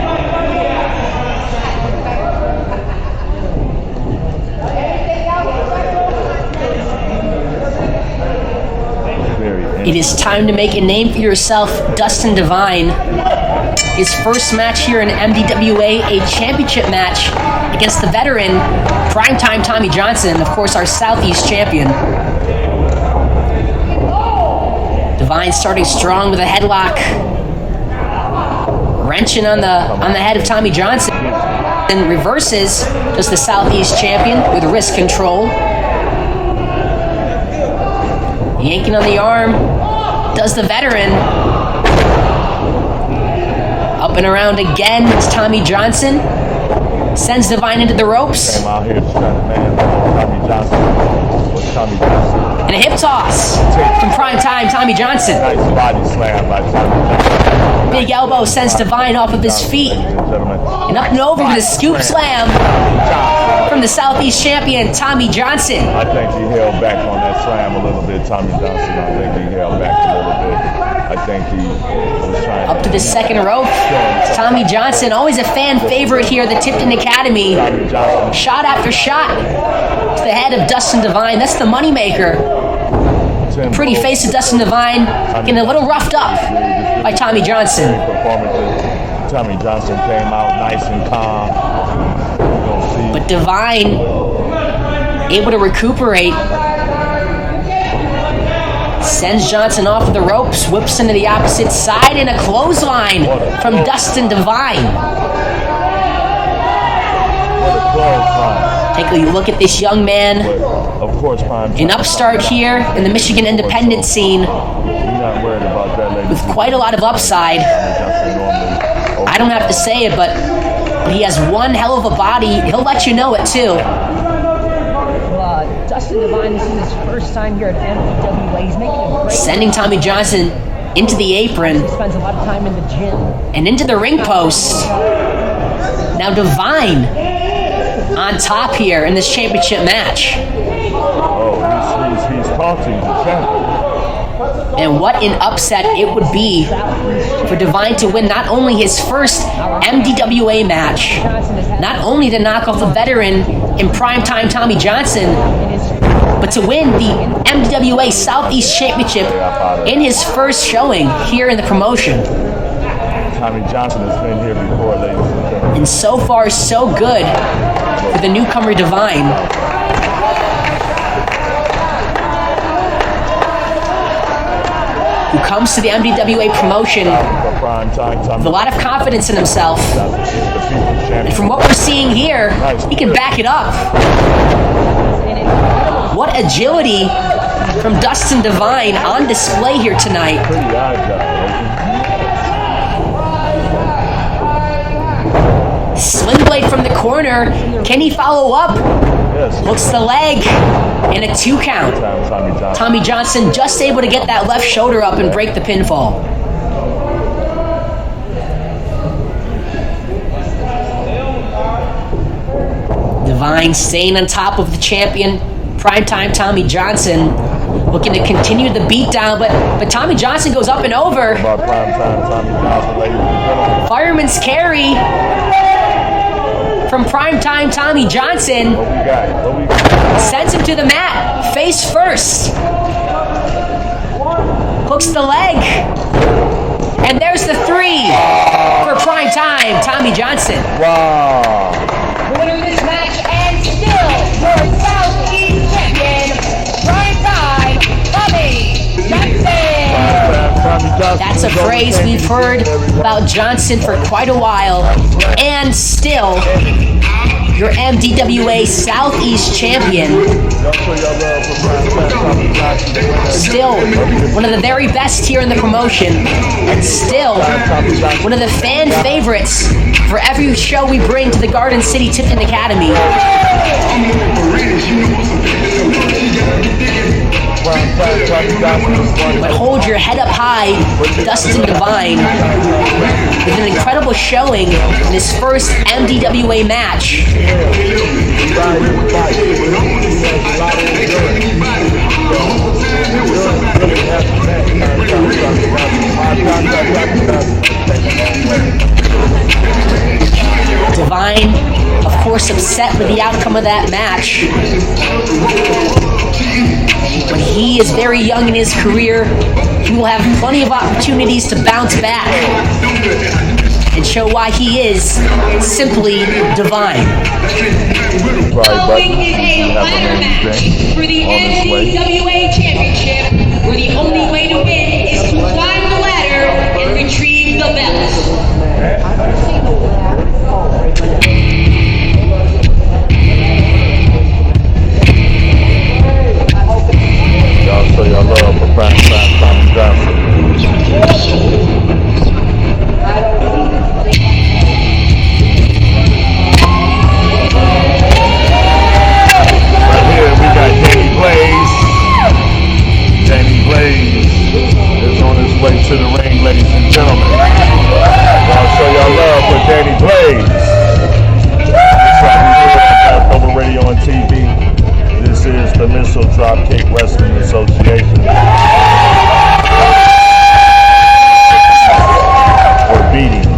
It is time to make a name for yourself, Dustin Divine. His first match here in MDWA, a championship match against the veteran, primetime Tommy Johnson, of course, our Southeast champion. Divine starting strong with a headlock, wrenching on the head of Tommy Johnson, then reverses, does the Southeast champion with wrist control. Yanking on the arm, does the veteran. Up and around again, it's Tommy Johnson. Sends Divine into the ropes. Came out here to try to man Tommy Johnson. Tommy Johnson. And a hip toss from primetime Tommy Johnson. Nice body slam by Tommy Johnson. Big elbow sends Divine off of his feet. And up and over with a scoop slam from the Southeast champion, Tommy Johnson. I think he held back on that slam a little bit, Tommy Johnson. I think he held back a little bit. I think he was trying up to the second rope. Tommy Johnson, always a fan favorite here at the Tipton Academy. Shot after shot to the head of Dustin Divine. That's the moneymaker. The pretty face of Dustin Divine getting a little roughed up by Tommy Johnson. Tommy Johnson came out nice and calm. But Divine able to recuperate. Sends Johnson off of the ropes, whips into the opposite side, and a clothesline from Dustin Divine. Take a look at this young man, of course, an upstart here in the Michigan independent scene with quite a lot of upside. I don't have to say it, but he has one hell of a body. He'll let you know it too. Dustin Divine, this is his first time here at MDWA. He's making a great... Sending Tommy Johnson into the apron. He spends a lot of time in the gym. And into the ring post. Now Divine on top here in this championship match. Oh, he's taunting the champion. And what an upset it would be for Divine to win not only his first MDWA match, not only to knock off a veteran in primetime Tommy Johnson, but to win the MDWA Southeast Championship in his first showing here in the promotion. Tommy Johnson has been here before, ladies and gentlemen. And so far, so good for the newcomer Divine. who comes to the MDWA promotion For prime time, Tommy. with a lot of confidence in himself. The people's And champion. from what we're seeing here, he can back it up. What agility from Dustin Divine on display here tonight. Pretty agile. Sling blade from the corner. Can he follow up? Yes. Hooks the leg. And a 2 count. Tommy Johnson. Tommy Johnson just able to get that left shoulder up and break the pinfall. Divine staying on top of the champion, primetime Tommy Johnson, looking to continue the beatdown, but Tommy Johnson goes up and over. About prime time, Tommy Johnson, ladies and gentlemen. Fireman's carry from primetime Tommy Johnson. What we got? Sends him to the mat, face first. Hooks the leg. And there's the 3 for primetime Tommy Johnson. Wow. The winner of this match and still your Southeast champion, primetime Tommy Johnson. That's a phrase we've heard about Johnson for quite a while. And still, your MDWA Southeast champion. Still one of the very best here in the promotion. And still one of the fan favorites for every show we bring to the Garden City Tipton Academy. But hold your head up high, Dustin Divine, with an incredible showing in his first MDWA match. Divine, of course, upset with the outcome of that match. But he is very young in his career. He will have plenty of opportunities to bounce back and show why he is simply divine. Following is a ladder match for the MDWA Championship, where the only way to win is to climb the ladder and retrieve the belt. Y'all show your love for prime time Tommy Johnson. Right here we got Danny Blaze. Danny Blaze is on his way to the ring, ladies and gentlemen. Y'all show your love for Danny Blaze. That's right, we do it on Nova Radio and TV. This is the Missile Dropkick Wrestling Association. For beatings.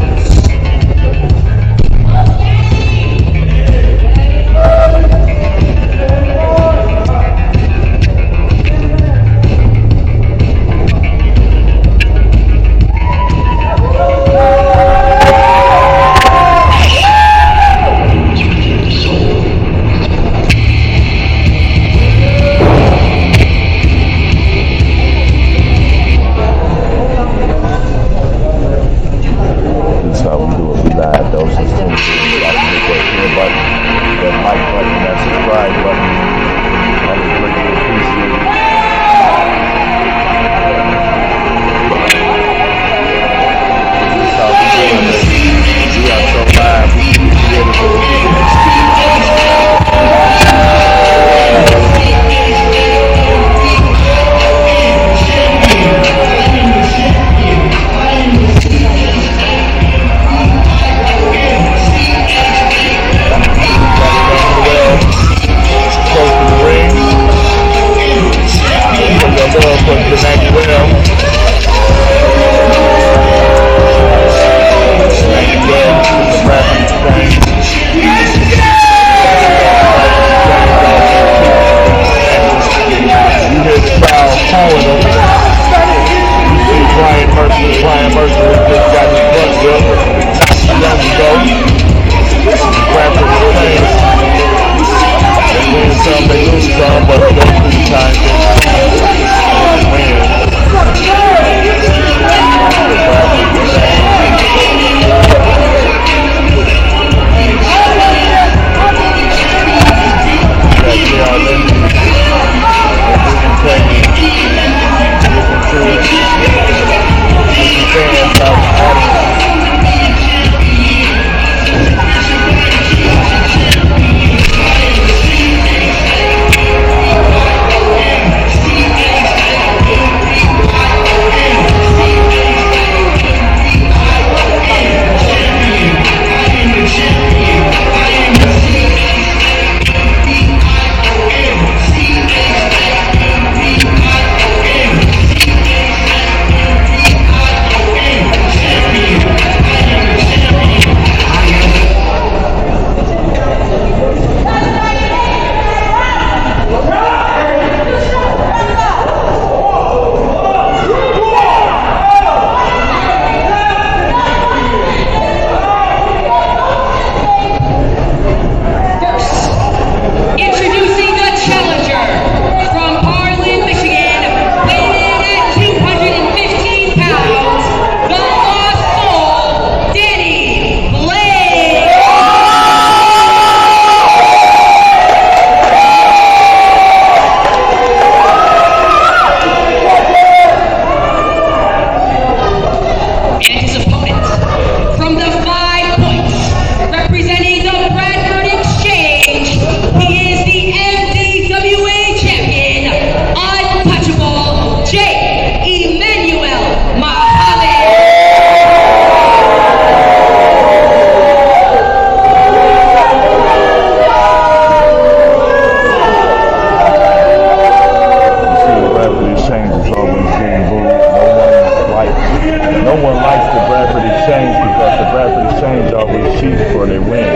one likes the Bradford Exchange because the Bradford Exchange always cheats for their wins.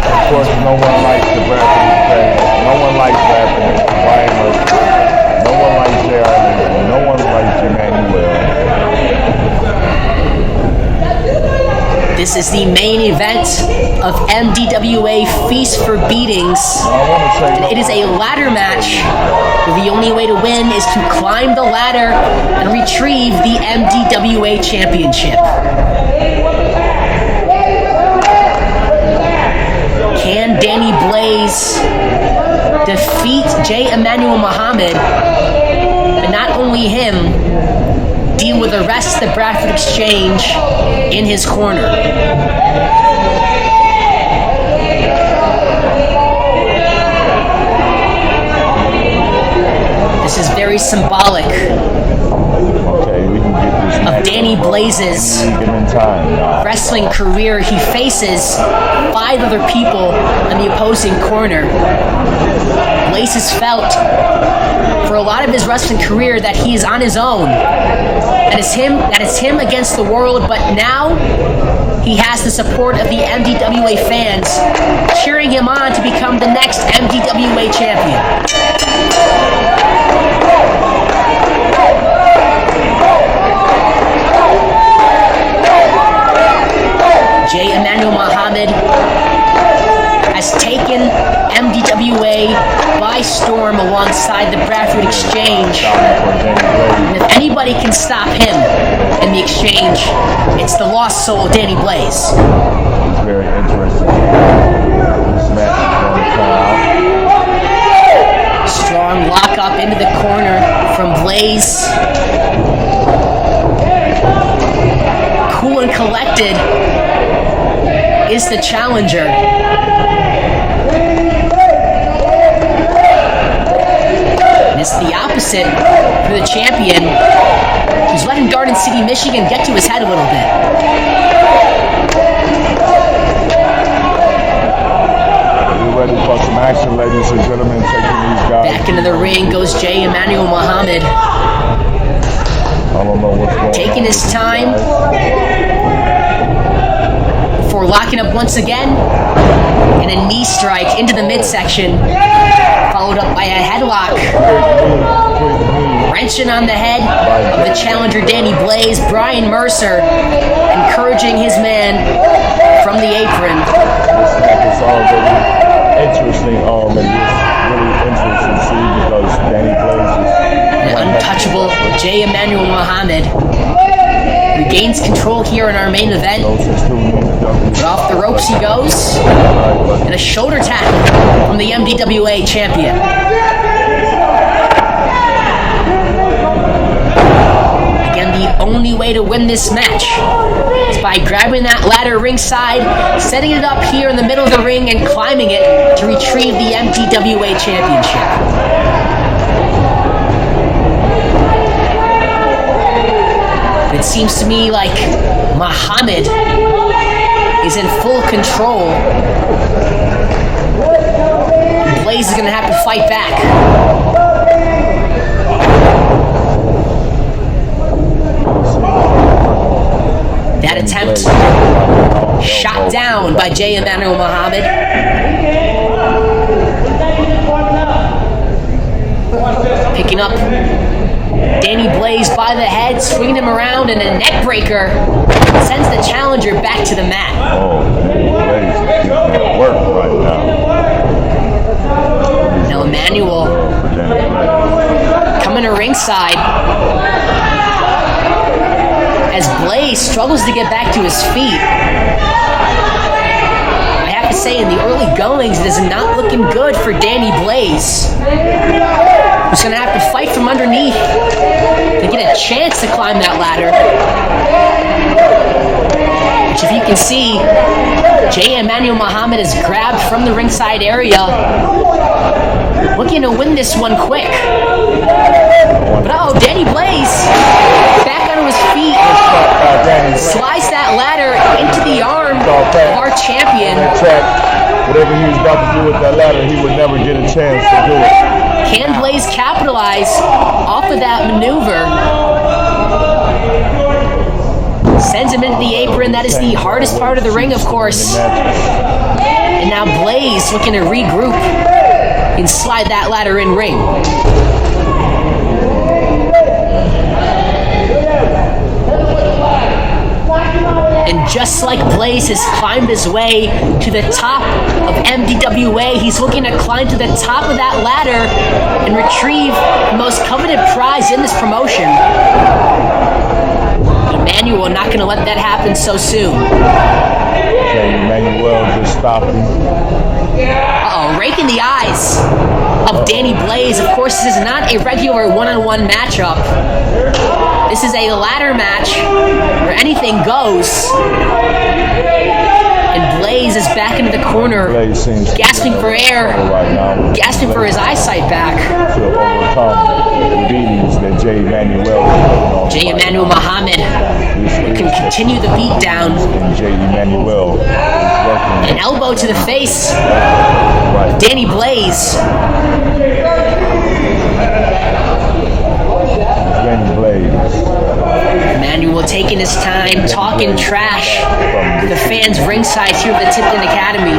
Of course, no one likes the Bradford Exchange. No one likes Bradford. Brian Mercer. No one likes J.R. Lindsay. No one likes Emmanuel. This is the main event of MDWA Feast for Beatings. It is a ladder match where the only way to win is to climb the ladder and retrieve the MDWA Championship. Can Danny Blaze defeat J. Emmanuel Muhammad, and not only him, deal with the rest of the Bradford Exchange in his corner? This is very symbolic of Danny Blaze's wrestling career. He faces 5 other people in the opposing corner. Blaze has felt for a lot of his wrestling career that he is on his own. That is him against the world, but now he has the support of the MDWA fans cheering him on to become the next MDWA champion. J. Emmanuel Muhammad has taken MDWA by storm alongside the Bradford Exchange. And if anybody can stop him in the exchange, it's the lost soul, Danny Blaze. It's very interesting. This match is going to come out. Strong lockup into the corner from Blaze. Cool and collected is the challenger. And it's the opposite for the champion, who's letting Garden City, Michigan get to his head a little bit. We're ready for some action, ladies and gentlemen. Taking these guys back into the ring goes J. Emmanuel Muhammad. I don't know what's going on. Taking his time before locking up once again, and a knee strike into the midsection, followed up by a headlock. Wrenching on the head of the challenger Danny Blaze. Brian Mercer encouraging his man from the apron. This match is already interesting, and it's really interesting to see because Danny Blaze is an untouchable J. Emmanuel Muhammad regains control here in our main event. But off the ropes he goes, and a shoulder tackle from the MDWA champion. Again, the only way to win this match is by grabbing that ladder ringside, setting it up here in the middle of the ring, and climbing it to retrieve the MDWA championship. It seems to me like Muhammad is in full control. Blaze is going to have to fight back. That attempt shot down by J. Emmanuel Muhammad. Picking up Danny Blaze by the head, swinging him around, and a neck breaker sends the challenger back to the mat. Oh, Blaze is getting at work right now. Now Emmanuel coming to ringside as Blaze struggles to get back to his feet. I have to say, in the early goings, it is not looking good for Danny Blaze, who's going to have to fight from underneath to get a chance to climb that ladder. Which, if you can see, J. Emmanuel Muhammad is grabbed from the ringside area, looking to win this one quick. But Danny Blaze back onto his feet, slides that ladder our champion. That track, whatever he was about to do with that ladder, he would never get a chance to do it. Can Blaze capitalize off of that maneuver? Sends him into the apron. That is the hardest part of the ring, of course. And now Blaze looking to regroup and slide that ladder in ring. And just like Blaze has climbed his way to the top of MDWA, he's looking to climb to the top of that ladder and retrieve the most coveted prize in this promotion. Emmanuel not going to let that happen so soon. Okay, Emmanuel just stopped him. Uh-oh, raking the eyes of Danny Blaze. Of course, this is not a regular one-on-one matchup. This is a ladder match where anything goes. And Blaze is back into the corner, gasping for air, gasping for his eyesight back. To overcome the beatings that J. Emmanuel Muhammad can continue the beat down. And J. Emmanuel is working. An elbow to the face. Danny Blaze. Danny Blaze. Emmanuel taking his time, talking trash to the fans ringside here at the Tipton Academy.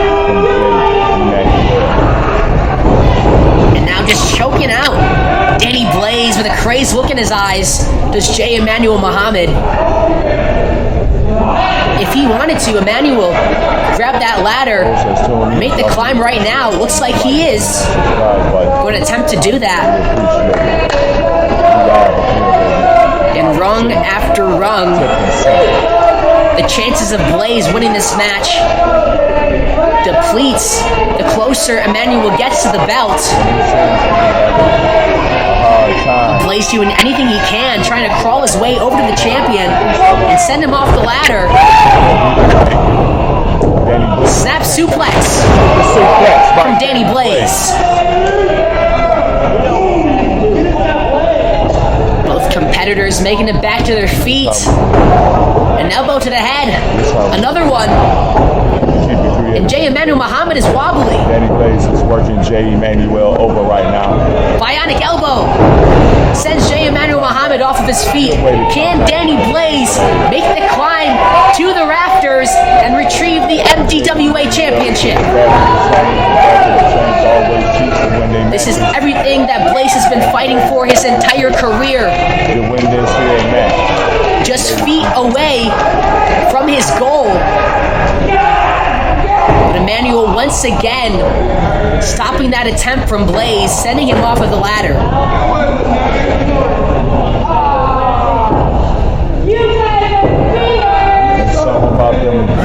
And now just choking out Danny Blaze with a crazed look in his eyes. Does J. Emmanuel Muhammad. If he wanted to, Emmanuel grab that ladder, make the climb right now. Looks like he is going to attempt to do that. And rung after rung, the chances of Blaze winning this match depletes the closer Emmanuel gets to the belt. Blaze doing anything he can, trying to crawl his way over to the champion and send him off the ladder. Snap suplex from Danny Blaze. Both competitors making it back to their feet. An elbow to the head. Another one. And J. Emmanuel Muhammad is wobbly. Danny Blaze is working J. Emmanuel over right now. Bionic elbow sends J. Emmanuel Muhammad off of his feet. Can Danny Blaze make the climb to the rafters and retrieve the MDWA championship? This is everything that Blaze has been fighting for his entire career. To win this here match. Just feet away from his goal. But Emmanuel once again stopping that attempt from Blaze, sending him off of the ladder.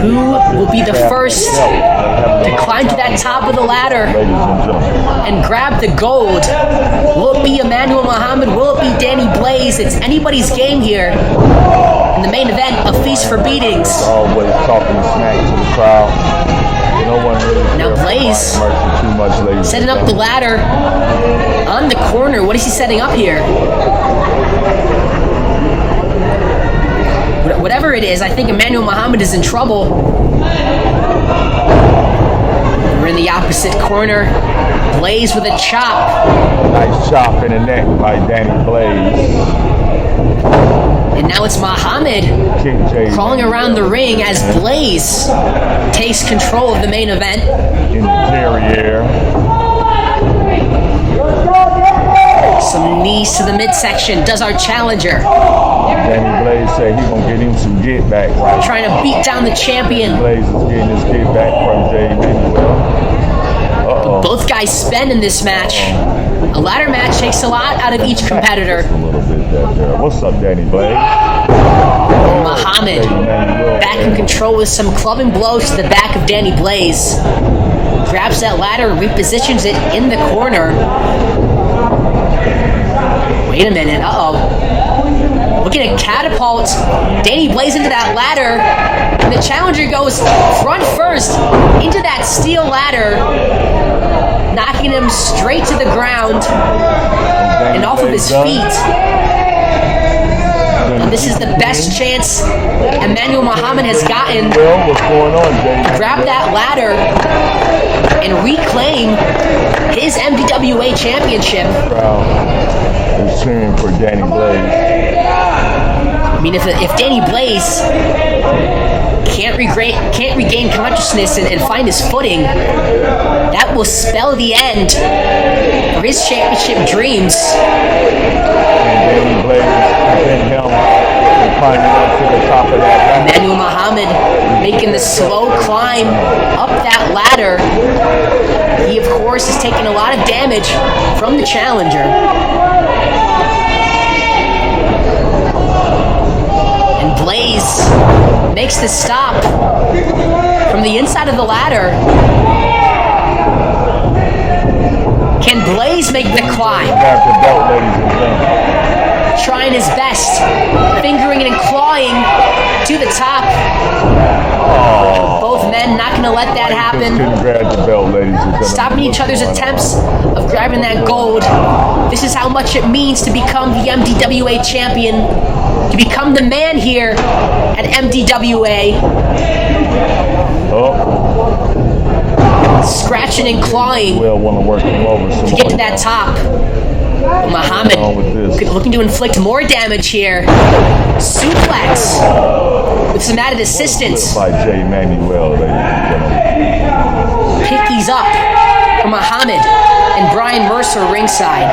Who will be the first to climb to that top of the ladder and grab the gold? Will it be Emmanuel Muhammad? Will it be Danny Blaze? It's anybody's game here. In the main event, a feast for beatings. Always talking smack to the crowd. Now Blaze setting up the ladder on the corner. What is he setting up here? Whatever it is, I think Emmanuel Muhammad is in trouble. We're in the opposite corner. Blaze with a chop. Nice chop in the neck by Danny Blaze. And now it's Muhammad crawling around the ring as Blaze takes control of the main event. In the derriere. Some knees to the midsection. Does our challenger. Danny Blaze said he's going to get him some get back right. Trying to beat down the champion. Blaze is getting his get back from J. Emmanuel. Both guys spend in this match. A ladder match takes a lot out of each competitor. Just a little bit there. What's up, Danny Blaze? Muhammad back in control with some clubbing blows to the back of Danny Blaze. Grabs that ladder, repositions it in the corner. Wait a minute, Looking at catapult Danny Blaze into that ladder, and the challenger goes front first into that steel ladder, knocking him straight to the ground and off of his feet. And this is the best chance Emmanuel Muhammad has gotten Well, what's going on, Jay? to grab that ladder and reclaim his MDWA championship. Crowd is cheering for Danny Blaze. I mean, if Danny Blaze can't regain consciousness and find his footing, that will spell the end for his championship dreams. And Danny Blaze preventing him from climbing up to the top of that ladder. Emmanuel Muhammad making the slow climb up that ladder. He, of course, is taking a lot of damage from the challenger. And Blaze makes the stop from the inside of the ladder. Can Blaze make the climb? Back to belt, ladies and gentlemen. Trying his best, fingering and clawing to the top. Both men not going to let that happen. Just couldn't grab the belt, ladies and gentlemen. Stopping each other's attempts of grabbing that gold. This is how much it means to become the MDWA champion, to become the man here at MDWA. Scratching and clawing Well, want to work him over some to get to that top. Muhammad looking to inflict more damage here. Suplex with some added assistance. by J. Manuel, ladies and gentlemen. Pickies up for Muhammad and Brian Mercer ringside.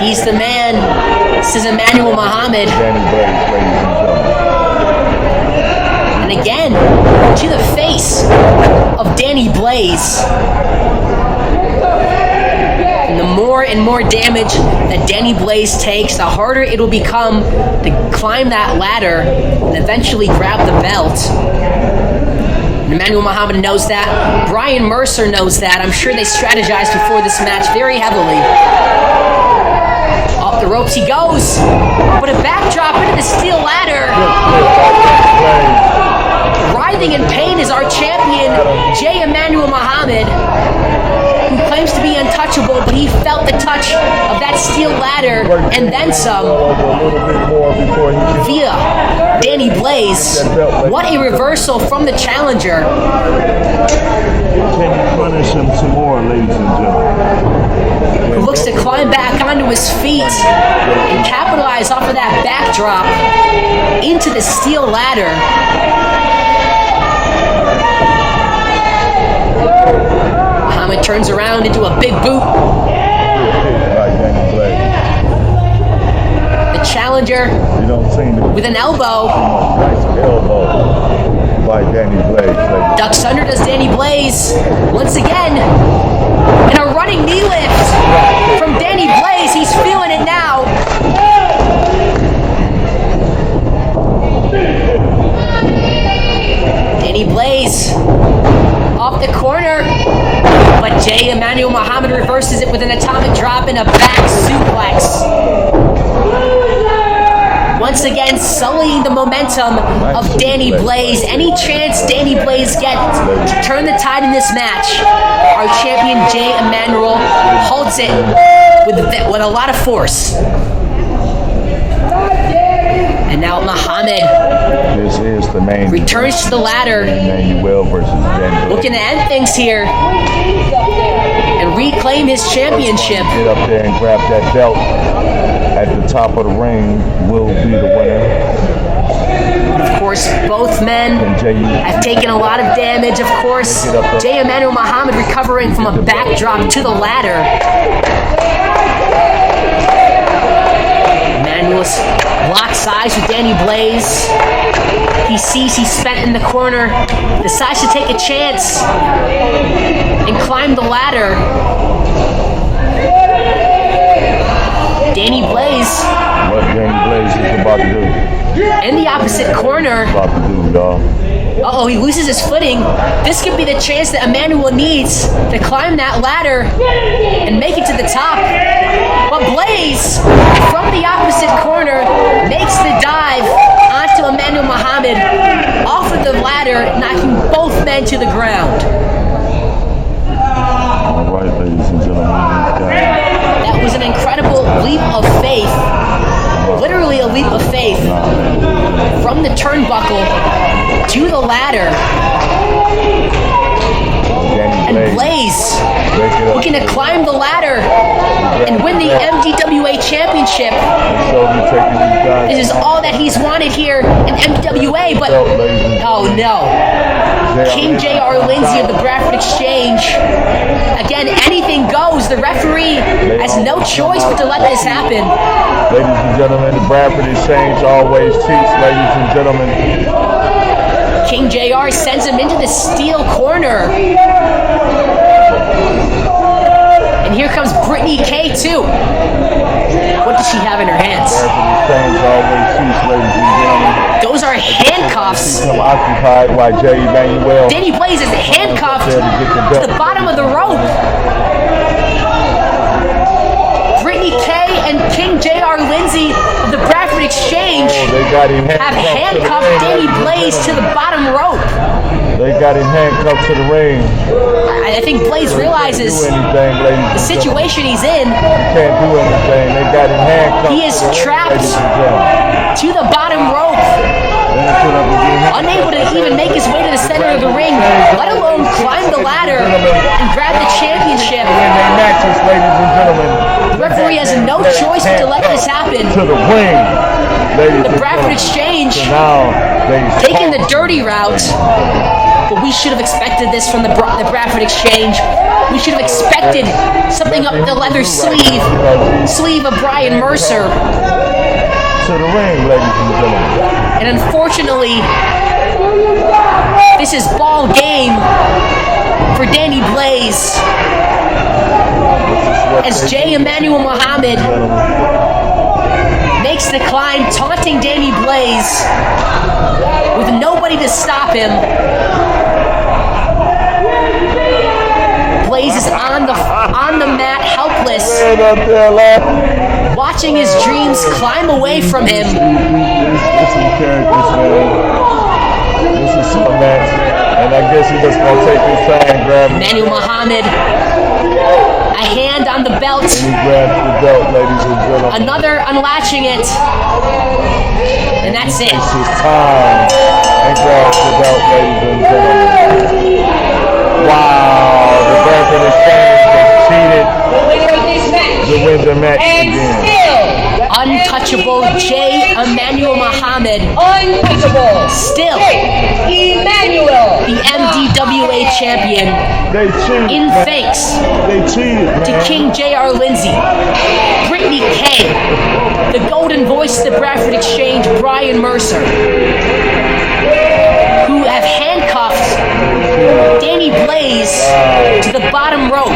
He's the man. This is Emmanuel Muhammad. Danny Blaze, ladies and gentlemen. And again, to the face of Danny Blaze. And the more and more damage that Danny Blaze takes, the harder it'll become to climb that ladder and eventually grab the belt. And Emmanuel Muhammad knows that. Brian Mercer knows that. I'm sure they strategized before this match very heavily. Off the ropes he goes. But a backdrop into the steel ladder. Writhing in pain is our champion, J. Emmanuel Muhammad, who claims to be untouchable, but he felt the touch of that steel ladder and then some via Danny Blaze. What a reversal from the challenger. Can you punish him some more, ladies and gentlemen? Who looks to climb back onto his feet and capitalize off of that backdrop into the steel ladder. Muhammad turns around into a big boot. The challenger with an elbow. By Danny Blaze. Ducks under does Danny Blaze. Once again, and a running knee lift from Danny Blaze. He's feeling it now. Danny Blaze off the corner, but J. Emmanuel Muhammad reverses it with an atomic drop and a back suplex. Once again, sullying the momentum of Danny Blaze. Any chance Danny Blaze gets to turn the tide in this match, our champion J. Emmanuel holds it with a lot of force. And now Muhammad This is the main returns to the ladder, Emmanuel versus Danny Blaze. looking to end things here and reclaim his championship. Get up there and grab that belt at the top of the ring will be the winner. Of course, both men have taken a lot of damage. Of course, J. Emmanuel Muhammad recovering from a backdrop to the ladder. Emmanuel's locks eyes with Danny Blaze. He sees he's spent in the corner, decides to take a chance and climb the ladder. Danny Blaze. What Danny Blaze is about to do. In the opposite corner. About to do, dog. Uh-oh, he loses his footing. This could be the chance that Emmanuel needs to climb that ladder and make it to the top. But Blaze, from the opposite corner, makes the dive onto Emmanuel Muhammad off of the ladder, knocking both men to the ground. leap of faith, literally a leap of faith, from the turnbuckle to the ladder. And Blaze looking to climb the ladder and win the MDWA championship. This is all that he's wanted here in MDWA, but oh no. King J.R. Lindsay of the Bradford Exchange. Again, anything goes. The referee has no choice but to let this happen. Ladies and gentlemen, the Bradford Exchange always cheats, ladies and gentlemen. King JR sends him into the steel corner. And here comes Brittany K too. What does she have in her hands? Those are handcuffs. Danny Blaze is handcuffed to the bottom of the rope. Brittany K and King J.R. Lindsay of the Bradford Exchange have handcuffed Danny Blaze to the bottom rope. They got him handcuffed to the ring. I think Blaze realizes the situation he's in. Can't do anything. They got him handcuffed. He is trapped to the bottom rope, unable to even make his way to the center of the ring, let alone climb the ladder and grab the championship. The referee has no choice but to let this happen. To the ring. The Bradford Exchange taking the dirty route. But we should have expected this from the Bradford Exchange. We should have expected something up the leather sleeve of Brian Mercer. To the ring, ladies and gentlemen. And unfortunately, this is ball game for Danny Blaze. As J. Emmanuel Muhammad makes the climb, taunting Danny Blaze with nobody to stop him. Blaze is on the mat, helpless, watching his dreams climb away from him. This is some match, and I guess he's just gonna take his time, grab him. Emmanuel Muhammad, a hand on the belt. And he grabs the belt, ladies and gentlemen. Another unlatching it. And that's it. It's his time. And grabs the belt, ladies and gentlemen. Wow, the Bradford Exchange has cheated to win the match again. Untouchable J. Emmanuel Muhammad. Untouchable. Still Emmanuel. the MDWA champion. They cheated, In man. thanks They cheated, to man. King J.R. Lindsay, Brittany K, the golden voice of the Bradford Exchange, Brian Mercer, who have handcuffed Danny Blaze to the bottom rope,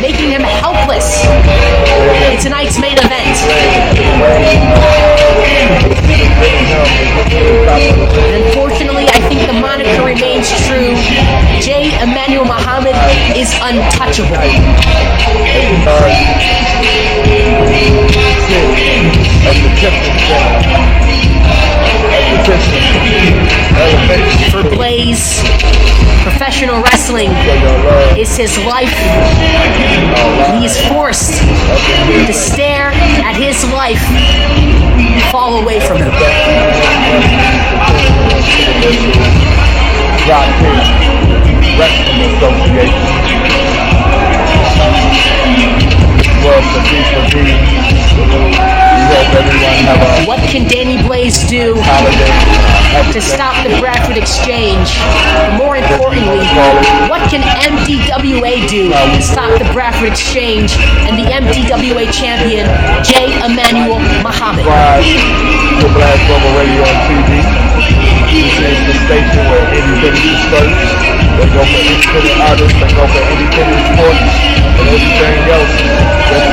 making him helpless in tonight's main event. And unfortunately, I think the moniker remains true. J. Emmanuel Muhammad is untouchable. For Blaze, professional wrestling is his life. He is forced to stare at his life fall away from him. DROPKICK Wrestling Association. Well, for me, we hope everyone have a What can Danny Blaze do holiday. to stop the Bradford Exchange? More importantly, what can MDWA do to stop the Bradford Exchange and the MDWA champion, J. Emmanuel Muhammad? Subscribe to Black Global Radio and TV. This is the station where independent is first. They go for independent artists, they go for independent sports, and everything else. Just